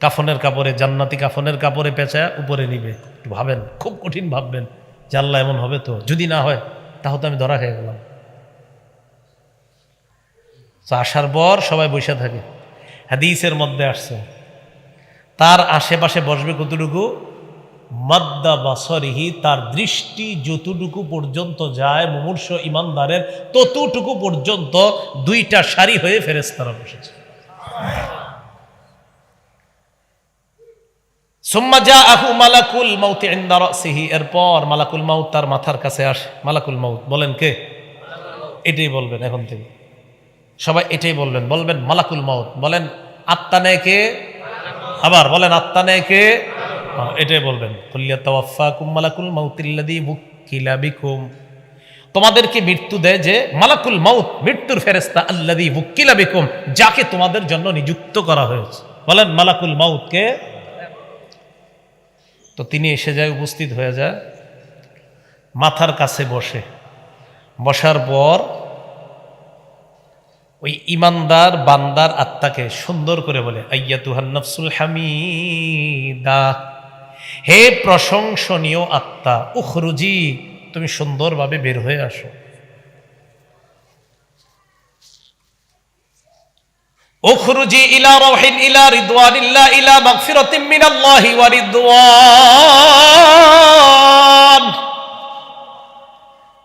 কাফনের কাপড়ে, জান্নাতি কাফনের কাপড়ে পেঁচায়া উপরে নিবে। একটু ভাবেন, খুব কঠিন ভাববেন যে আল্লাহ এমন হবে তো, যদি না হয় তাহলে তো আমি ধরা খেয়ে গেলাম। আসার পর সবাই বসে থাকে। হাদিসের মধ্যে আসছে, তার আশেপাশে বসবে কতটুকু? মাদ্দা বাসরিহি, তার দৃষ্টি যতটুকু পর্যন্ত যায় মুমূর্ষ ইমানদারের, ততটুকু পর্যন্ত 2টা সারি হয়ে ফেরেশতারা বসেছে। সুম্মা জাআহু মালাকুল মাউত ইনদা রাসিহি, এরপর মালাকুল মাউত তার মাথার কাছে আসে। মালাকুল মাউত বলেন কে? এটাই বলবেন এখন থেকে সবাই, এটাই বলবেন, বলবেন মালাকুল মাউত। বলেন আত্মা নেয় কে? আবার বলেন আত্মা নেয় কে? এটাই বলবেন। কুল্লিয়া তাওয়াফাকুম মালাকুল মাউতিল্লাযী বুক্কিলা বিকুম, তোমাদেরকে মৃত্যু দেয় যে মালাকুল মাউত, মৃত্যুর ফেরেশতা, আল্লাযী বুক্কিলা বিকুম, যাকে তোমাদের জন্য নিযুক্ত করা হয়েছে। বলেন মালাকুল মাউত কে? তো তিনি এসে যায়, উপস্থিত হয়ে যায়, মাথার কাছে বসে। বসার পর ওই ইমানদার বান্দার আত্মাকে সুন্দর করে বলে, আইয়াতুহান নাফসুল হামিদা, হে প্রশংসনীয় আত্মা, উখরুজি, তুমি সুন্দরভাবে বের হয়ে আসো। উখরুজি ইলা রাউহিন ইলা রিদওয়ানিল্লাহ ইলা মাগফিরাতিম মিনাল্লাহি ওয়া রিদওয়ান,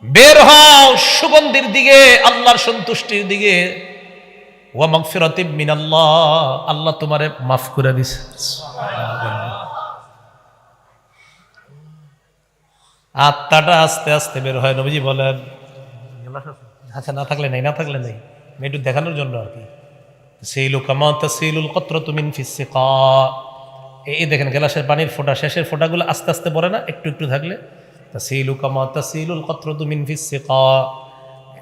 বের হও সুগন্ধির দিকে, আল্লাহর সন্তুষ্টির দিকে। ওয়া মাগফিরাতিম মিনাল্লাহ, আল্লাহ তোমারে মাফ করে দিছে। আত্মাটা আস্তে আস্তে বের হয়। নবীজি বলেন, আচ্ছা না থাকলে নেই, না থাকলে নেই, একটু দেখানোর জন্য আর কি। তাসিলু কামা তাসিলুল কতরাতু মিন ফিস সিকা, এই দেখেন গ্লাসের পানির ফোঁটা, শেষের ফোঁটাগুলো আস্তে আস্তে পড়ে না, একটু একটু থাকলে। তাসিলু কামা তাসিলুল কতরাতু মিন ফিস সিকা,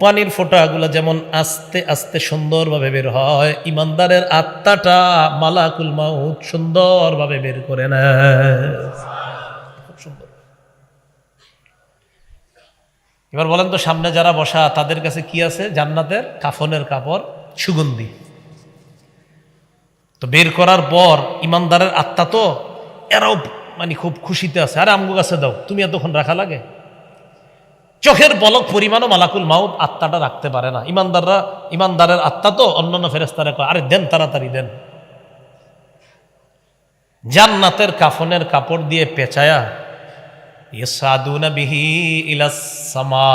পানির ফোঁটাগুলো যেমন আস্তে আস্তে সুন্দরভাবে বের হয়, ইমানদারের আত্মাটা মালাকুল মাউত সুন্দরভাবে বের করে নেয়। খুব সুন্দর। এবার বলেন তো, সামনে যারা বসা তাদের কাছে কি আছে? জান্নাতের কাফনের কাপড়, সুগন্ধি। তো বের করার পর ইমানদারের আত্মা তো, এরাও মানে খুব খুশিতে আছে। আরে আমগো কাছে দাও, তুমি এতক্ষণ রাখা লাগে? চোখের পলক পরিমাণও মালাকুল মাউত আত্মাটা রাখতে পারে না। ইমানদারের আত্মা তো অন্যান্য ফেরেশতারা কয়, আরে দেন, তাড়াতাড়ি দেন। জান্নাতের কাফনের কাপড় দিয়ে পেঁচায়া ইয়াসাদুনা বিহি ইলাস সামা,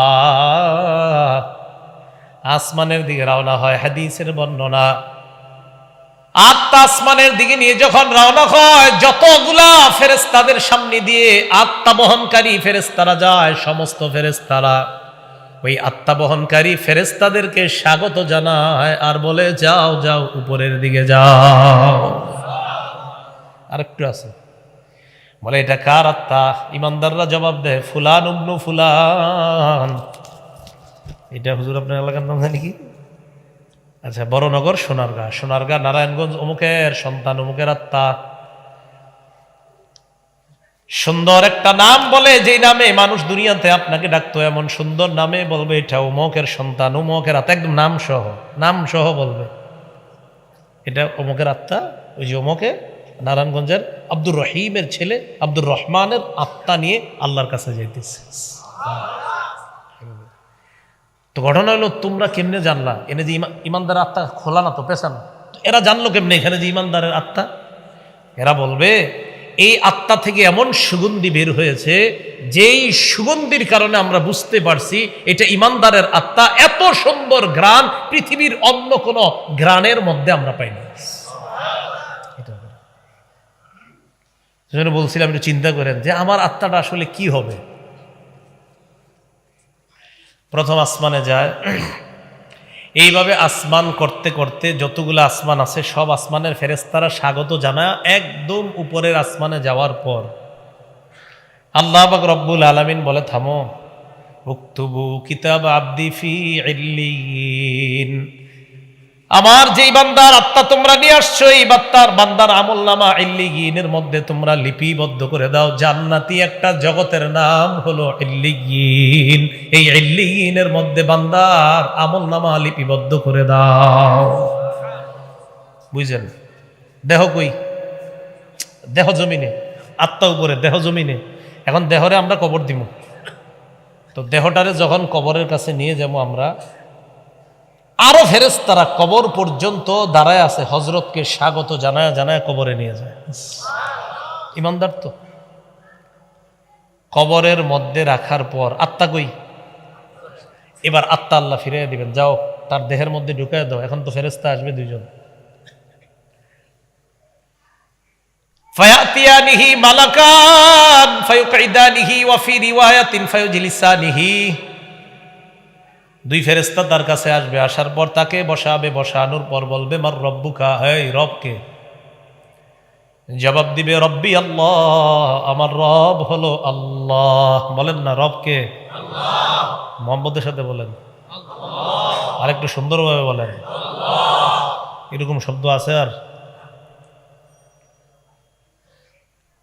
আসমানের দিকে রওনা হয়। হাদিসের বর্ণনা, আত্মা আসমানের দিকে নিয়ে যখন রওনা হয়, যতগুলা ফেরেশতাদের সামনে দিয়ে আত্মা বহনকারী ফেরেশতারা যায়, সমস্ত ফেরেশতারা ওই আত্মা বহনকারী ফেরেশতাদেরকে স্বাগত জানায় আর বলে, যাও যাও উপরের দিকে যাও। আরেকটু আছে, বলে এটা কার আত্মা? ইমানদাররা জবাব দেয়, ফুলান ইবনু ফুলান। এটা হুজুর আপনার এলাকার নাম জানি কি? আচ্ছা, বড়নগর সোনারগাঁ, সোনারগাঁ নারায়ণগঞ্জ, অমুকের সন্তান, অমুকের আত্মা। সুন্দর একটা নাম বলে, যেই নামে মানুষ দুনিয়াতে আপনাকে ডাকতো, এমন সুন্দর নামে বলবে এটা অমুকের সন্তান, অমুকের আত্মা, একদম নাম সহ বলবে এটা অমুকের আত্মা। ওই যে অমুকে নারায়ণগঞ্জের আব্দুর রহিমের ছেলে আব্দুর রহমানের আত্মা নিয়ে আল্লাহর কাছে যাইতেছে। তো ঘটনা হলো, তোমরা কেমনে জানলা এনে যে ইমানদারের আত্মা খোলা না তো পেছানো, এরা জানলো কেমনে এখানে যে ইমানদারের আত্মা? এরা বলবে এই আত্মা থেকে এমন সুগন্ধি বের হয়েছে, যেই সুগন্ধির কারণে আমরা বুঝতে পারছি এটা ইমানদারের আত্মা। এত সুন্দর ঘ্রাণ পৃথিবীর অন্য কোন ঘ্রাণের মধ্যে আমরা পাই না। বলছিলাম একটু চিন্তা করেন যে আমার আত্মাটা আসলে কি হবে। প্রথম আসমানে যায়, এইভাবে আসমান করতে করতে যতগুলো আসমান আছে সব আসমানের ফেরেশতারা স্বাগত জানায় একদম উপরের আসমানে যাওয়ার পর আল্লাহ পাক রব্বুল আলামিন বলে, থামো, উকতুবু কিতাব আবদি ফি ইল্লিয়িন। আমার যেই বান্দার আত্মা তোমরা নিয়ে আসছো, এই বান্দার আমলনামা ইল্লিয়িনের মধ্যে তোমরা লিপিবদ্ধ করে দাও। জান্নাতি একটা জগতের নাম হলো ইল্লিয়িন, এই ইল্লিয়িনের মধ্যে বান্দার আমলনামা লিপিবদ্ধ করে দাও। বুঝছেন? দেহ কই? দেহ জমিনে, আত্মা উপরে, দেহ জমিনে। এখন দেহরে আমরা কবর দিব, তো দেহটারে যখন কবরের কাছে নিয়ে যাবো আমরা, আরো ফেরেশতারা কবর পর্যন্ত দাঁড়ায় আছে, হযরতকে স্বাগত জানায় জানায় কবরে নিয়ে যায়। ইমানদার তো। কবরের মধ্যে রাখার পর আত্মা কই? এবার আত্মা আল্লাহ ফিরিয়ে দিবেন, যাও তার দেহের মধ্যে ঢুকায় দাও। এখন তো ফেরেশতা আসবে দুইজন, ফায়াতিয়ানিহি মালাকান ফায়ুকঈদানিহি ওয়া ফি রিওয়ায়াতিন ফায়ুজলিসানিহি। দুই ফেরেশতা তার কাছে আসবে, আসার পর তাকে বসাবে, বসানোর পর বলবে, মার রব্বুকা, এই রবকে? জবাব দিবে, রব্বি আল্লাহ, আমার রব হলো আল্লাহ। বলেন না রবকে? আল্লাহ। মুহাম্মদের সাথে বলেন আল্লাহ। আরেকটু সুন্দরভাবে বলেন আল্লাহ। এরকম শব্দ আছে আর?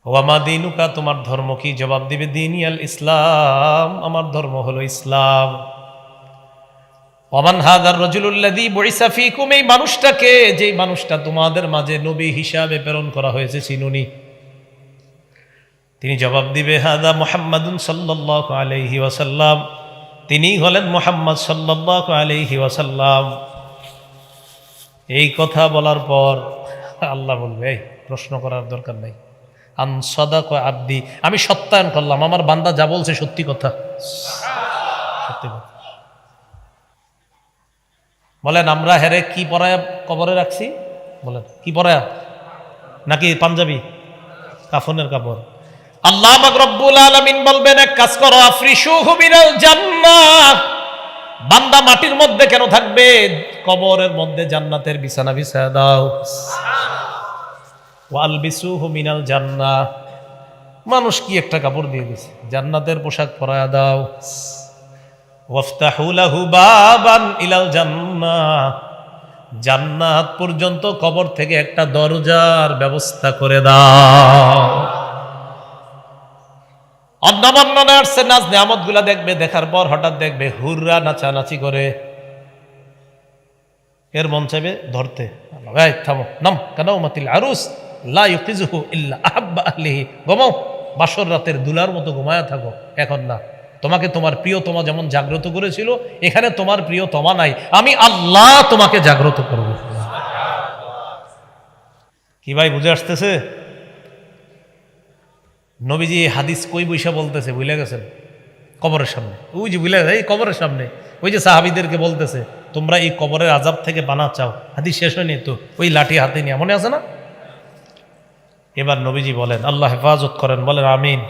ওয়ামা দীনুকা, তোমার ধর্ম কি? জবাব দিবে, দীনি আল ইসলাম, আমার ধর্ম হলো ইসলাম। ওমান হাদার রাজুলুল্লাযী বুইসা ফীকুম, এই মানুষটাকে, যেই মানুষটা তোমাদের মাঝে নবী হিসাবে প্রেরণ করা হয়েছে, চিনুনি? তিনি জবাব দিবে, হাদা মুহাম্মাদুন সাল্লাল্লাহু আলাইহি ওয়াসাল্লাম, তিনি হলেন মুহাম্মদ সাল্লাল্লাহু আলাইহি ওয়াসাল্লাম। এই কথা বলার পর আল্লাহ বলবে, এই প্রশ্ন করার দরকার নাই। আন সাদাকা আব্দি, আমি সত্যায়ন করলাম আমার বান্দা যা বলছে সত্যি কথা। সত্যি কথা। বলেন আমরা হেরে কি পরায়া কবরে রাখছি? বলেন কি পরায়া? নাকি পাঞ্জাবি কাফনের কাপড়? আল্লাহ পাক রব্বুল আলামিন বলবেন, এক কাজ করো, আফরিশুহু মিনাল জান্নাহ। বান্দা মাটির মধ্যে কেন থাকবে? কবরের মধ্যে জান্নাতের বিছানা বিছায়া দাও। ওয়ালবিসুহু মিনাল জান্নাহ, মানুষ কি একটা কাপড় দিয়ে দিছে, জান্নাতের পোশাক পরায়া দাও। ওয়াফতাহু লাহু বাবান ইলাল জান্নাহ, জান্নাত পর্যন্ত কবর থেকে একটা দরজার ব্যবস্থা করে দাও। অন্নবর্ণনা আসছে, নাজ নিয়ামত গুলা দেখবে, দেখার পর হঠাৎ দেখবে হুররা নাচানাচি করে, এর মন চাইবে ধরতে, এই থামো, নাম কানাউমাতিল আরুস লা ইউকিজুহু ইল্লা আহাব্বা আহলিহি, ঘুমাও, বাসর রাতের দুলার মতো ঘুমায়া থাকো, এখন না। তোমাকে তোমার প্রিয়তমা যেমন জাগ্রত করেছিল, এখানে তোমার প্রিয়তমা নাই, আমি আল্লাহ তোমাকে জাগ্রত করব। কি ভাই বুঝে আসতেছে? নবীজি এই হাদিস কই বৈশা বলতেছে, বুঝলে গেছেন? কবরের সামনে, ওই যে বুঝলে, এই কবরের সামনে, ওই যে সাহাবীদেরকে বলতেছে তোমরা এই কবরের আযাব থেকে পানা চাও। হাদিস শেষ হয়নি তো, ওই লাঠি হাতে নিয়ে, মনে আছে না? এবার নবীজি বলেন আল্লাহ হেফাজত করেন, বলেন আমিন।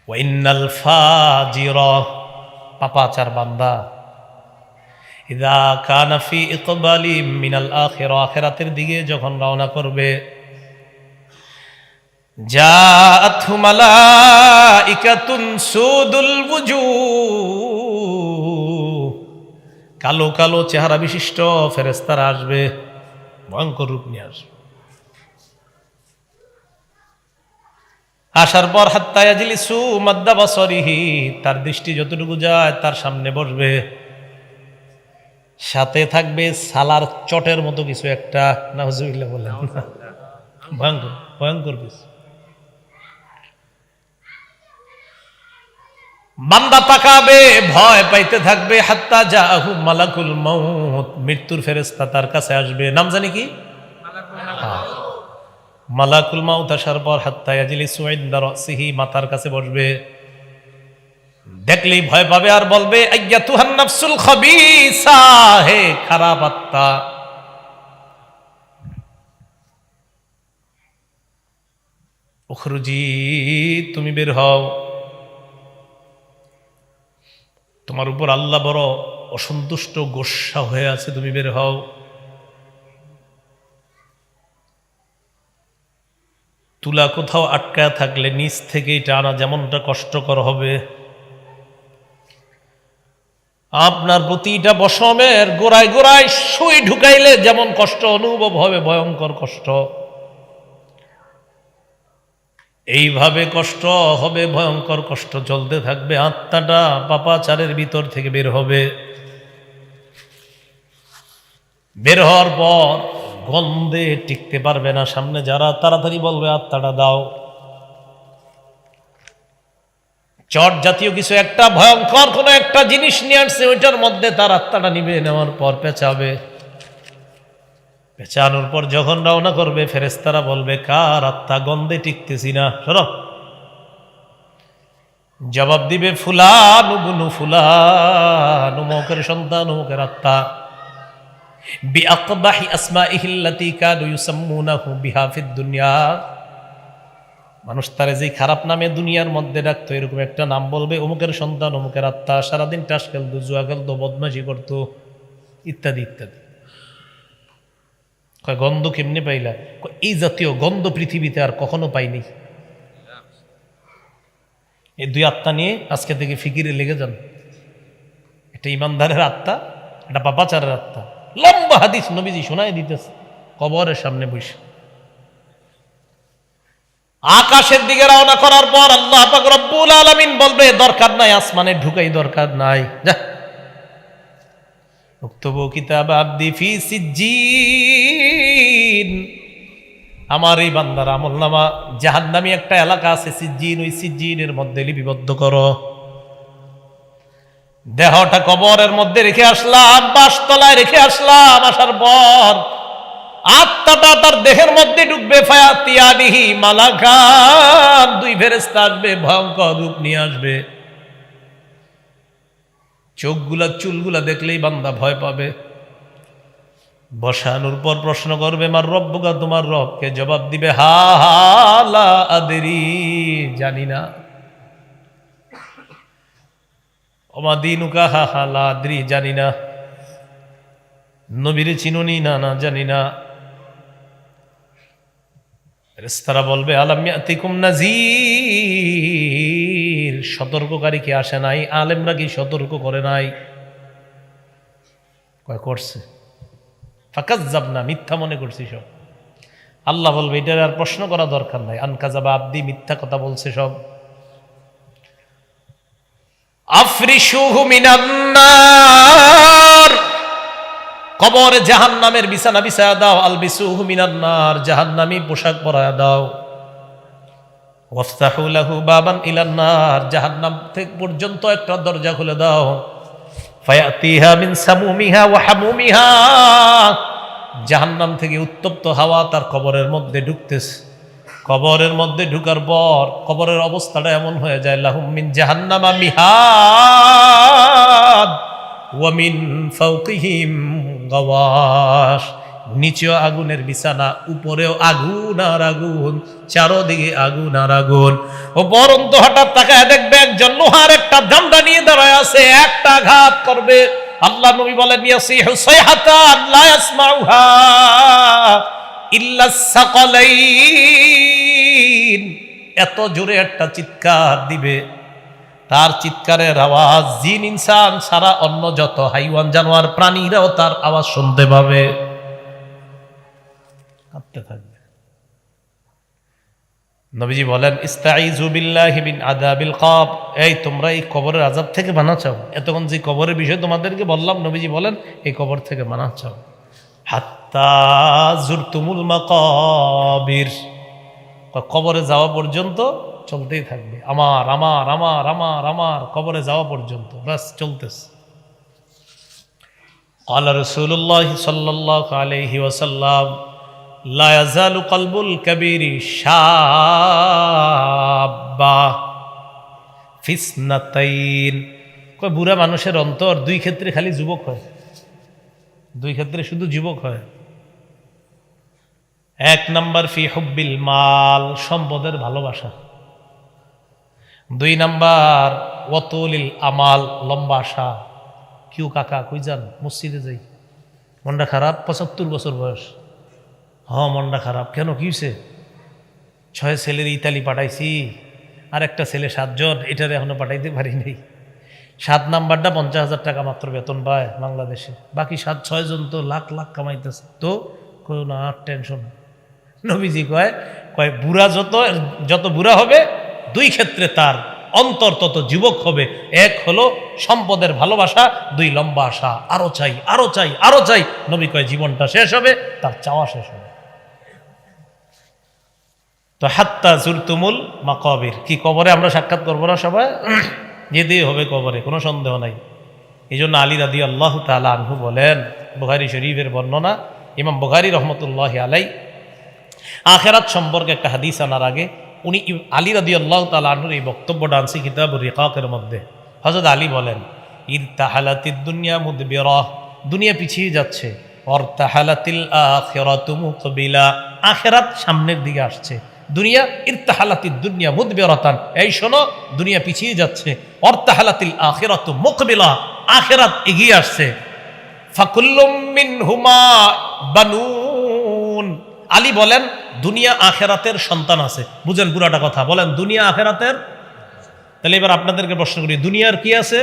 ওয়াইন্নাল ফাজিরা, পাপাচার বান্দা, ইযা কানা ফি ইকবালি মিনাল আখিরা, আখিরাতের দিকে যখন রওনা করবে, জাআতহু মালাইকাতুন সুদুল ওয়ুজুহ, কালো কালো চেহারা বিশিষ্ট ফেরেশতারা আসবে, ভয়ঙ্কর রূপ নিয়ে আসবে। আসার পর হাত্তা ইয়াজলিসু মাদ্দা বাসরিহি, তার দৃষ্টি যতটুকু যায় তার সামনে বসবে, সাথে থাকবে সালার চটের মতো কিছু একটা, নাউজুবিল্লাহ বলেন, ভয়ঙ্কর ভয়ঙ্কর কিছু। বান্দা তাকাবে, ভয় পাইতে থাকবে, হাত্তা জাআহু মালাকুল মাউত, মৃত্যুর ফেরেশতা তার কাছে আসবে, নাম জানি কি? মালাকুল মাউত আসার পর হাত্তা ইয়াজলিসু ইনদা রাসিহি, মাথার কাছে বসবে, দেখলেই ভয় পাবে আর বলবে আইয়াতুহান নাফসুল খাবিসা, হে খারাপ আত্মা, উখরুজি, তুমি বের হও, তোমার উপর আল্লাহ বড় অসন্তুষ্ট, গোস্বা হয়ে আছে, তুমি বের হও। তুলা কোথাও আটকায় থাকলে নিচ থেকেই টানা যেমনটা কষ্টকর হবে, আপনার প্রতিটা বসমের গোড়ায় গোড়ায় সুই ঢুকাইলে যেমন কষ্ট অনুভব হবে, ভয়ঙ্কর কষ্ট, এইভাবে কষ্ট হবে, ভয়ঙ্কর কষ্ট চলতে থাকবে। আত্মাটা পাপাচারের ভিতর থেকে বের হবে, বের হওয়ার পর গন্ধে টিকতে পারবে না, সামনে যারা তাড়াতাড়ি বলবে আত্মাটা দাও। চট জাতীয় কিছু একটা ভয়ঙ্কর কোনো একটা জিনিস নিয়ে আসছে, ওইটার মধ্যে তার আত্মাটা নিবে, নেওয়ার পর পেঁচাবে, পেঁচানোর পর যখন রওনা করবে ফেরেশতারা বলবে কার আত্মা, গন্ধে টিকতেছি না, শোনো। জবাব দিবে ফুলান ইবনু ফুলান, অমুকের সন্তান, অমুকের আত্মা, বিআকবাহি আসমাইহিল্লাতী কানু ইউসাম্মুনাহু বিহা ফিদ দুনিয়া, মানুষ তারে যে খারাপ নামে দুনিয়ার মধ্যে ডাকতো, এরকম একটা নাম বলবে, অমুকের সন্তান, অমুকের আত্মা, সারাদিন টাস খেলতো, জুয়া খেলতো, বদমাশি করতো, ইত্যাদি ইত্যাদি। গন্ধ কেমনে পাইলা? এই জাতীয় গন্ধ পৃথিবীতে আর কখনো পাইনি। এই দুই আত্মা নিয়ে আজকে থেকে ফিকিরে লেগে যান। একটা ইমানদারের আত্মা, একটা পাপাচারের আত্মা। লম্বা হাদিস নবীজি শোনায় দিতেছে কবরের সামনে বসে। আকাশের দিকে রওনা করার পর আল্লাহ পাক রব্বুল আলামিন বলবে দরকার নাই, আসমানে ঢুকাই দরকার নাই, যা। উক্তবু কিতাব আব্দি ফি সিজ্জিন, আমার এই বান্দার আমলনামা জাহান্নামী একটা এলাকা আছে সিজ্জিন, ওই সিজ্জিনের মধ্যে লিপিবদ্ধ করো। দেহটা কবরের মধ্যে রেখে আসলাম, বাসতলায় রেখে আসলাম, আসার পর আত্মাটা তার দেহের মধ্যে ঢুকবে, ফায়াতিয়াবিহি মালাকান, দুই ফেরেশতা আসবে, ভয়ঙ্কর রূপ নিয়ে আসবে। চোখগুলা চুলগুলা দেখলেই বান্দা ভয় পাবে। বসানোর পর প্রশ্ন করবে মার রব্বুকা, তোমার রবকে? জবাব দিবে হা হা লা আদরি, জানি না। ওমা দীনুকা, হা হা লা আদরি, জানি না। নবীরে চিনুনি? না না, জানি না। ফেরেশতারা বলবে আলাম ইয়াতিকুম নাযীর, সতর্ককারী কি আসে নাই? আলেমরা কি সতর্ক করে নাই? কয় করছে। ফাকাজ্জাবনা, মিথ্যা মনে করছি সব। আল্লাহ বলবে এটার আর প্রশ্ন করা দরকার নাই, আনকাযাবা আব্দি, মিথ্যা কথা বলছে সব। আফরিশুহু মিনান নার, কবরে জাহান্নামের বিছানা বিছায়া দাও। আলবিসুহু মিনান নার, জাহান্নামী পোশাক পরায়া দাও। ওয়াফতাহু লাহু বাবান ইলান নার, জাহান্নাম থেকে পর্যন্ত একটা দরজা খুলে দাও। ফায়াতিহা মিন সামুমিহা ওয়া হামুমিহা, জাহান্নাম থেকে উত্তপ্ত হাওয়া তার কবরের মধ্যে ঢুকতেছে। কবরের মধ্যে ঢুকার পর কবরের অবস্থাটা এমন হয়ে যায়, লাহুম মিন জাহান্নামা মিহাদ ওয়া মিন ফাওকিহিম গাওয়াশ, নিচেও আগুনের বিছানা, উপরেও আগুন আর আগুন, চারদিকে আগুন আর আগুন। ও পরন্ত হঠাৎ তাকায় দেখবে একজন লোহার একটা ডান্ডা নিয়ে দাঁড়ায় আছে, একটা আঘাত করবে। আল্লাহ নবী বলেন, ইয়াসিহু সাইহাতান লা ইয়াসমাউহা ইল্লা সাকালাইন, এত জোরে একটা চিৎকার দিবে, তার চিৎকারের আওয়াজ জিন ইনসান সারা অন্য যত হাইওয়ান জানোয়ার প্রাণীরাও তার আওয়াজ শুনতে পাবে, কাঁপতে থাকবে। নবীজি বলেন, ইস্তাইযু বিল্লাহি মিন আযাবিল কবর, এই তোমরা এই কবরের আযাব থেকে মানা চাও। এতক্ষণ যে কবরের বিষয় তোমাদেরকে বললাম, নবীজি বলেন এই কবর থেকে মানা চাও। হাত্তা যুরতুমুল মাকাবির, কবরে যাওয়া পর্যন্ত চলতেই থাকবে, আমার আমার আমার আমার আমার, কবরে যাওয়া পর্যন্ত ব্যাস চলতেছে। ক্বালা রাসূলুল্লাহ সাল্লাল্লাহু আলাইহি ওয়াসাল্লাম, লা ইয়াজালু কলবুল কাবীরি শাব্বা ফিসনাতাইন, কয় বুড়া মানুষের অন্তর দুই ক্ষেত্রে খালি যুবক হয়, দুই ক্ষেত্রে শুধু যুবক হয়। এক নাম্বার ফি হুব্বিল মাল, সম্পদের ভালোবাসা। দুই নাম্বার ওয়াতুলিল আমাল, লম্বা আশা। কিউ কাকা কই যান? মসজিদে যাই। মনটা খারাপ? ৭৫ বছর বয়স। মনটা খারাপ কেন? কি হয়েছে? 6 ছেলের ইতালি পাঠাইছি, আর একটা ছেলে 7 জন, এটারে এখনো পাঠাইতে পারি নাই। 7 নাম্বারটা 50,000 টাকা মাত্র বেতন পায় বাংলাদেশে, বাকি 6 জন তো লাখ লাখ কামাইতেছে। তো কই না, টেনশন। নবীজি কয় বুড়া যত বুড়া হবে, দুই ক্ষেত্রে তার অন্তর তত যুবক হবে। এক হলো সম্পদের ভালোবাসা, দুই লম্বা আশা, আরো চাই আরো চাই আরো চাই। নবী কয় জীবনটা শেষ হবে, তার চাওয়া শেষ হবে। তো হাত্তা যুরতুমুল মাকাবির, কি কবরে আমরা সাক্ষাৎ করবো না সবাই? যেতেই হবে কবরে, কোনো সন্দেহ নাই। এই জন্য আলী রাদিয়াল্লাহু তাআলা আনহু বলেন, বুখারী শরীফের বর্ণনা, ইমাম বুখারী রাহমাতুল্লাহি আলাইহি আখিরাত সম্পর্কে একটা হাদিস আনার আগে উনি আলী রাদিয়াল্লাহু তাআলা আনহুর এই বক্তব্যটা আনছি কিতাবুর রিকাকের মধ্যে। হযরত আলী বলেন, ইরতাহালাতিদ দুনিয়া মুদবিরা, দুনিয়া পিছিয়ে যাচ্ছে, ওয়ারতাহালাতিল আখিরাতু মুকবিলা, আখিরাত সামনের দিকে আসছে। দুনিয়া ইরতাহালাতিদ দুনিয়া মুদবিরাতান, এই শোনো দুনিয়া পিছিয়ে যাচ্ছে, ওয়ারতাহালাতিল আখিরাতু মুকবিলা, আখিরাত এগিয়ে আসছে। ফাকুল্লুম মিনহুমা বানুন, আলী বলেন দুনিয়া আখেরাতের সন্তান আছে। বুঝেন পুরাটা কথা, বলেন দুনিয়া আখেরাতের। তাহলে এবার আপনাদেরকে প্রশ্ন করি, দুনিয়ার কি আছে?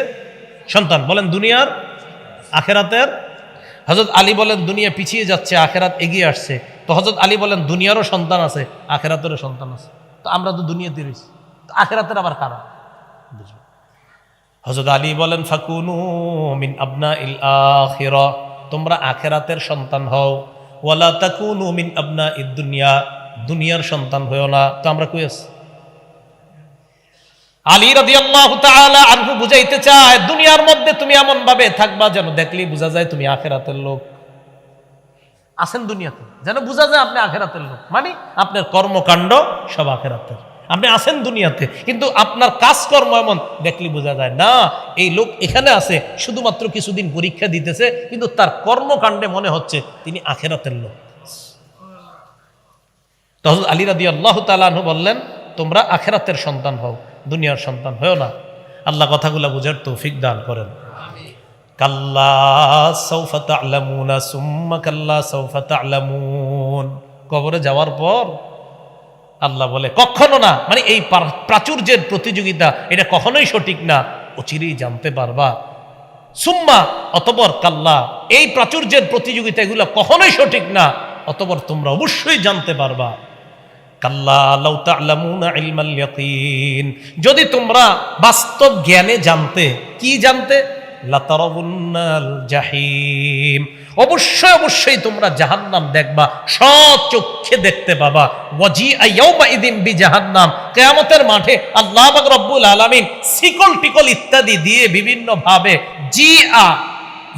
সন্তান। বলেন দুনিয়ার আখেরাতের। হযরত আলী বলেন দুনিয়া পিছিয়ে যাচ্ছে, আখেরাত এগিয়ে আসছে। তো হযরত আলী বলেন দুনিয়ারও সন্তান আছে, আখেরাতেরও সন্তান আছে। তো আমরা তো দুনিয়াতে রয়েছি, তো আখেরাতের আবার কারা? বুঝবেন। হযরত আলী বলেন ফাকুনু মিন আবনাইল আখিরা, তোমরা আখেরাতের সন্তান হও। ওয়ালা তাকুনু মিন আবনাইদ দুনিয়া, দুনিয়ার সন্তান হয়ো না। তো আমরা কই আছি? আলী রাদিয়াল্লাহু তাআলা আনহু বুঝাইতে চায়, দুনিয়ার মধ্যে তুমি এমন ভাবে থাকবা যেন দেখলেই বোঝা যায় তুমি আখিরাতের লোক। আছেন দুনিয়াতে, যেন বোঝা যায় আপনি আখিরাতের লোক, মানে আপনার কর্মকাণ্ড সব আখিরাতের। আপনি আছেন দুনিয়াতে, কিন্তু আপনার কাজকর্ম এমন দেখলে বোঝা যায় না এই লোক এখানে আছে, শুধুমাত্র কিছুদিন পরীক্ষা দিতেছে, কিন্তু তার কর্মকাণ্ডে মনে হচ্ছে তিনি আখিরাতের লোক। তো হযরত আলী রাদিয়াল্লাহু তাআলা আনহু বললেন, তোমরা আখিরাতের সন্তান হও, দুনিয়ার সন্তান হও না। আল্লাহ কথাগুলো বুঝার তৌফিক দান করেন। কাল্লা সাউফা তা'লামুনা সুম্মা কাল্লা সাউফা তা'লামুন, কবরে যাওয়ার পর আল্লাহ বলে কখনো না, মানে এই প্রাচুর্যের প্রতিযোগিতা এটা কখনোই সঠিক না, অচিরেই জানতে পারবা। সুম্মা, অতঃপর কাল্লা, এই প্রাচুর্যের প্রতিযোগিতা এগুলো কখনোই সঠিক না, অতঃপর তোমরা অবশ্যই জানতে পারবা। কাল্লা লাউ তা'লামুনা ইলমাল ইয়াকিন, যদি তোমরা বাস্তব জ্ঞানে জানতে, কি জানতে? লাতারাবুন্নাল জাহিম, অবশ্যই অবশ্যই তোমরা জাহান্নাম দেখবা, সচক্ষে দেখতে পাবা। ওয়াজিআ ইয়াউমাইযিন বিজাহান্নাম, কিয়ামতের মাঠে আল্লাহ পাক রব্বুল আলামিন শিকল টিকল ইত্যাদি দিয়ে বিভিন্ন ভাবে জিআ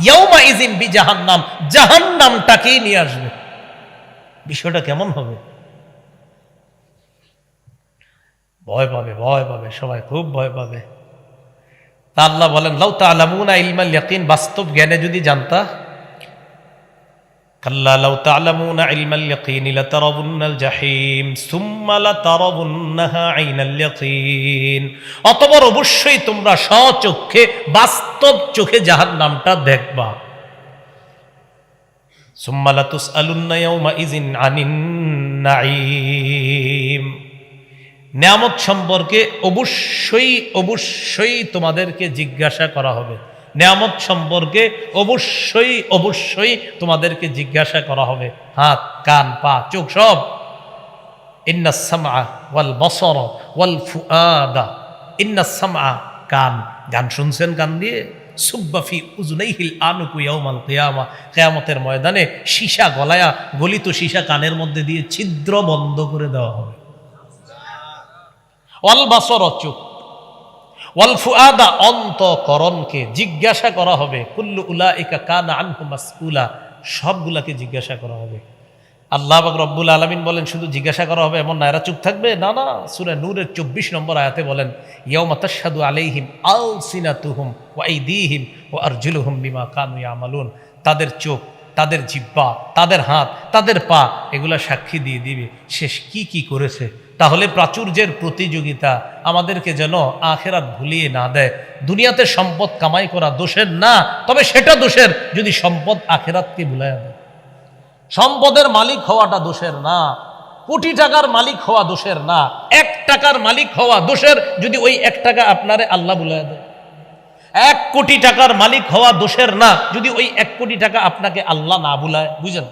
ইয়াউমাইযিন বিজাহান্নাম, জাহান্নামটাকেই নিয়ে আসবে। বিষয়টা কেমন হবে? ভয় পাবে, ভয় পাবে, সবাই খুব ভয় পাবে। তা আল্লাহ বলেন, লাউ তা'লামুনা ইলমাল ইয়াকিন, বাস্তব জ্ঞানে যদি জানতা, কাল্লা লাউ তা'লামুনা ইলমাল ইয়াকিন লাতারাবুন্নাল জাহিম সুম্মা লাতারাবুন্নাহা আইনাল ইয়াকিন, অতঃপর অবশ্যই তোমরা স্বচক্ষে, বাস্তব চোখে জাহান্নামটা দেখবা। সুম্মা লাতুসআলুন্না ইয়াওমা ইযিন আনিন নাঈম, নিয়ামত সম্পর্কে অবশ্যই অবশ্যই তোমাদেরকে জিজ্ঞাসা করা হবে। নিয়ামত সম্পর্কে অবশ্যই অবশ্যই তোমাদেরকে জিজ্ঞাসা করা হবে। হাত, কান, পা, চোখ সব। ইন্নাস সামআ ওয়াল বসর ওয়াল ফুআদা, ইন্নাস সামআ, কান, গান শুনছেন কান দিয়ে, সুব্বা ফি উযুনাইহিল আনুকু ইয়াউমাল কিয়ামা, কিয়ামতের ময়দানে সীসা গলায়া, গলিত সীসা কানের মধ্যে দিয়ে ছিদ্র বন্ধ করে দেওয়া হবে। ওয়াল বাসর, চোখ, ওয়াল ফুআদা, অন্তঃকরণকে জিজ্ঞাসা করা হবে। কুল্লু উলাইকা কানা আনহু মাসউলা, সবগুলাকে জিজ্ঞাসা করা হবে। আল্লাহ পাক রব্বুল আলামিন বলেন, শুধু জিজ্ঞাসা করা হবে এমন না, এরা চুপ থাকবে না। না, সূরা নূরের 24 নম্বর আয়াতে বলেন, ইয়াউমা তাশহাদু আলাইহিম আলসিনাতুহুম ওয়া আইদিহিম ওয়া আরজুলুহুম বিমা কানু ইয়ামালুন, তাদের চোখ, তাদের জিহ্বা, তাদের হাত, তাদের পা, এগুলা সাক্ষী দিয়ে দিবে শেষ কি কি করেছে। তাহলে প্রাচুর্যের প্রতিযোগিতা আমাদেরকে যেন আখেরাত ভুলিয়ে না দেয়। দুনিয়াতে সম্পদ কামাই করা দোষের না, তবে সেটা দোষের যদি সম্পদ আখেরাতকে ভুলাইয়া দেয়। সম্পদের মালিক হওয়াটা দোষের না, কোটি টাকার মালিক হওয়া দোষের না, 1 টাকার মালিক হওয়া দোষের যদি ওই 1 টাকা আপনারে আল্লাহ ভুলাইয়া দেয়। 1 কোটি টাকার মালিক হওয়া দোষের না যদি ওই 1 কোটি টাকা আপনাকে আল্লাহ না বুলায়। বুঝেন,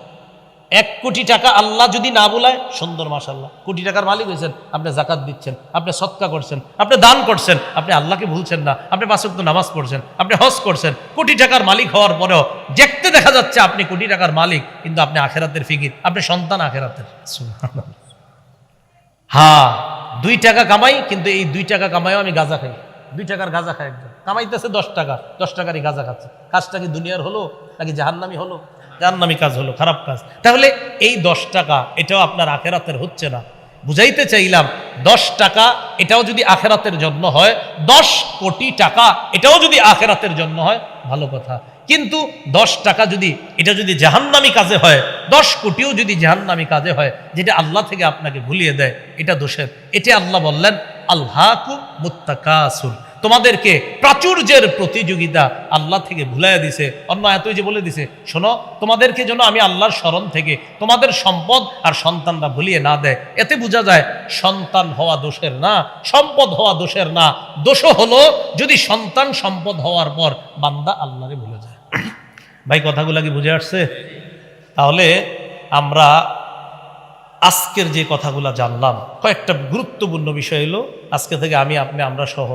1 কোটি টাকা আল্লাহ যদি না বুলায়, সুন্দর মাশাআল্লাহ, কোটি টাকার মালিক হয়েছেন, আপনি যাকাত দিচ্ছেন, আপনি সদকা করছেন, আপনি দান করছেন, আপনি আল্লাহকে ভুলছেন না, আপনি 5 ওয়াক্ত নামাজ পড়ছেন, আপনি হজ করছেন, কোটি টাকার মালিক হওয়ার পরেও দেখতে দেখা যাচ্ছে আপনি কোটি টাকার মালিক, কিন্তু আপনি আখেরাতের ফিকির, আপনি সন্তান আখেরাতের। সুবহানাল্লাহ। হ্যাঁ, 2 টাকা কামাই, কিন্তু এই 2 টাকা কামাইও আমি গাঁজা খাই। 2 টাকার গাঁজা খায় একজন, কামাইতেছে 10 টাকা, 10 টাকারই গাঁজা খাচ্ছে। কাজটা কি দুনিয়ার হলো নাকি জাহান্নামী হলো? জাহান্নামী কাজ হলো, খারাপ কাজ। তাহলে এই 10 টাকা এটাও আপনার আখেরাতের হচ্ছে না। বুঝাইতে চাইলাম, 10 টাকা এটাও যদি আখেরাতের জন্য হয়, 10 কোটি টাকা এটাও যদি আখেরাতের জন্য হয়, ভালো কথা। কিন্তু 10 টাকা যদি এটা যদি জাহান্নামী কাজে হয়, 10 কোটিও যদি জাহান্নামী কাজে হয়, যেটা আল্লাহ থেকে আপনাকে ভুলিয়ে দেয়, এটা দোষের। এটা আল্লাহ বললেন, আল্লাহকু মুত্তাকাসুর, তোমাদেরকে প্রাচুর্যের প্রতিযোগিতা আল্লাহ থেকে ভুলাইয়া দিছে। অন্য আয়াতেই যে বলে দিছে, শোনো, তোমাদেরকে যেন আমি আল্লাহর স্মরণ থেকে তোমাদের সম্পদ আর সন্তানরা ভুলিয়ে না দেয়। এতে বোঝা যায় সন্তান হওয়া দোষের না, সম্পদ হওয়া দোষের না। দোষ হলো যদি সন্তান সম্পদ হওয়ার পর বান্দা আল্লাহরে ভুলে যায়। ভাই, কথাগুলো কি বুঝে আসছে? তাহলে আমরা আজকের যে কথাগুলো জানলাম, কয়েকটা গুরুত্বপূর্ণ বিষয় হলো, আজকে থেকে আমি, আপনি, আমরা সহ,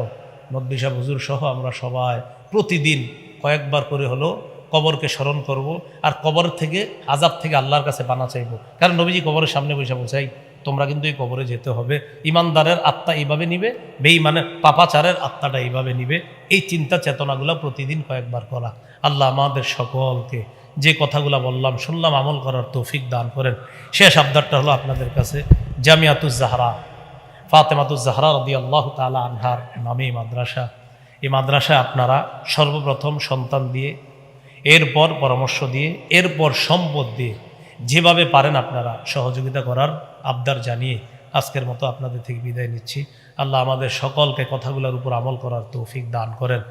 নদী সাহেব হুজুর সহ আমরা সবাই প্রতিদিন কয়েকবার করে হলো কবরকে স্মরণ করব, আর কবর থেকে, আযাব থেকে আল্লাহর কাছে পানা চাইব। কারণ নবীজি কবরের সামনে বসে বলছে, তোমরা কিন্তু এই কবরে যেতে হবে। ইমানদারের আত্মা এইভাবে নিবে, বেঈমানের পাপাচারের আত্মাটা এইভাবে নিবে। এই চিন্তা চেতনাগুলো প্রতিদিন কয়েকবার করা। আল্লাহ আমাদের সকলকে যে কথাগুলো বললাম, শুনলাম, আমল করার তৌফিক দান করেন। শেষ আবদারটা হলো আপনাদের কাছে, জামিয়াতুজ জাহরা ফাতেমাতুজ জাহরা রাদিয়াল্লাহু তাআলা আনহার নামে মাদ্রাসা। এই মাদ্রাসায় আপনারা সর্বপ্রথম সন্তান দিয়ে, এরপর পরামর্শ দিয়ে, এরপর সম্পদ দিয়ে, যেভাবে পারেন আপনারা সহযোগিতা করার আবদার জানিয়ে আজকের মতো আপনাদের থেকে বিদায় নিচ্ছি। আল্লাহ আমাদের সকলকে কথাগুলোর উপর আমল করার তৌফিক দান করেন।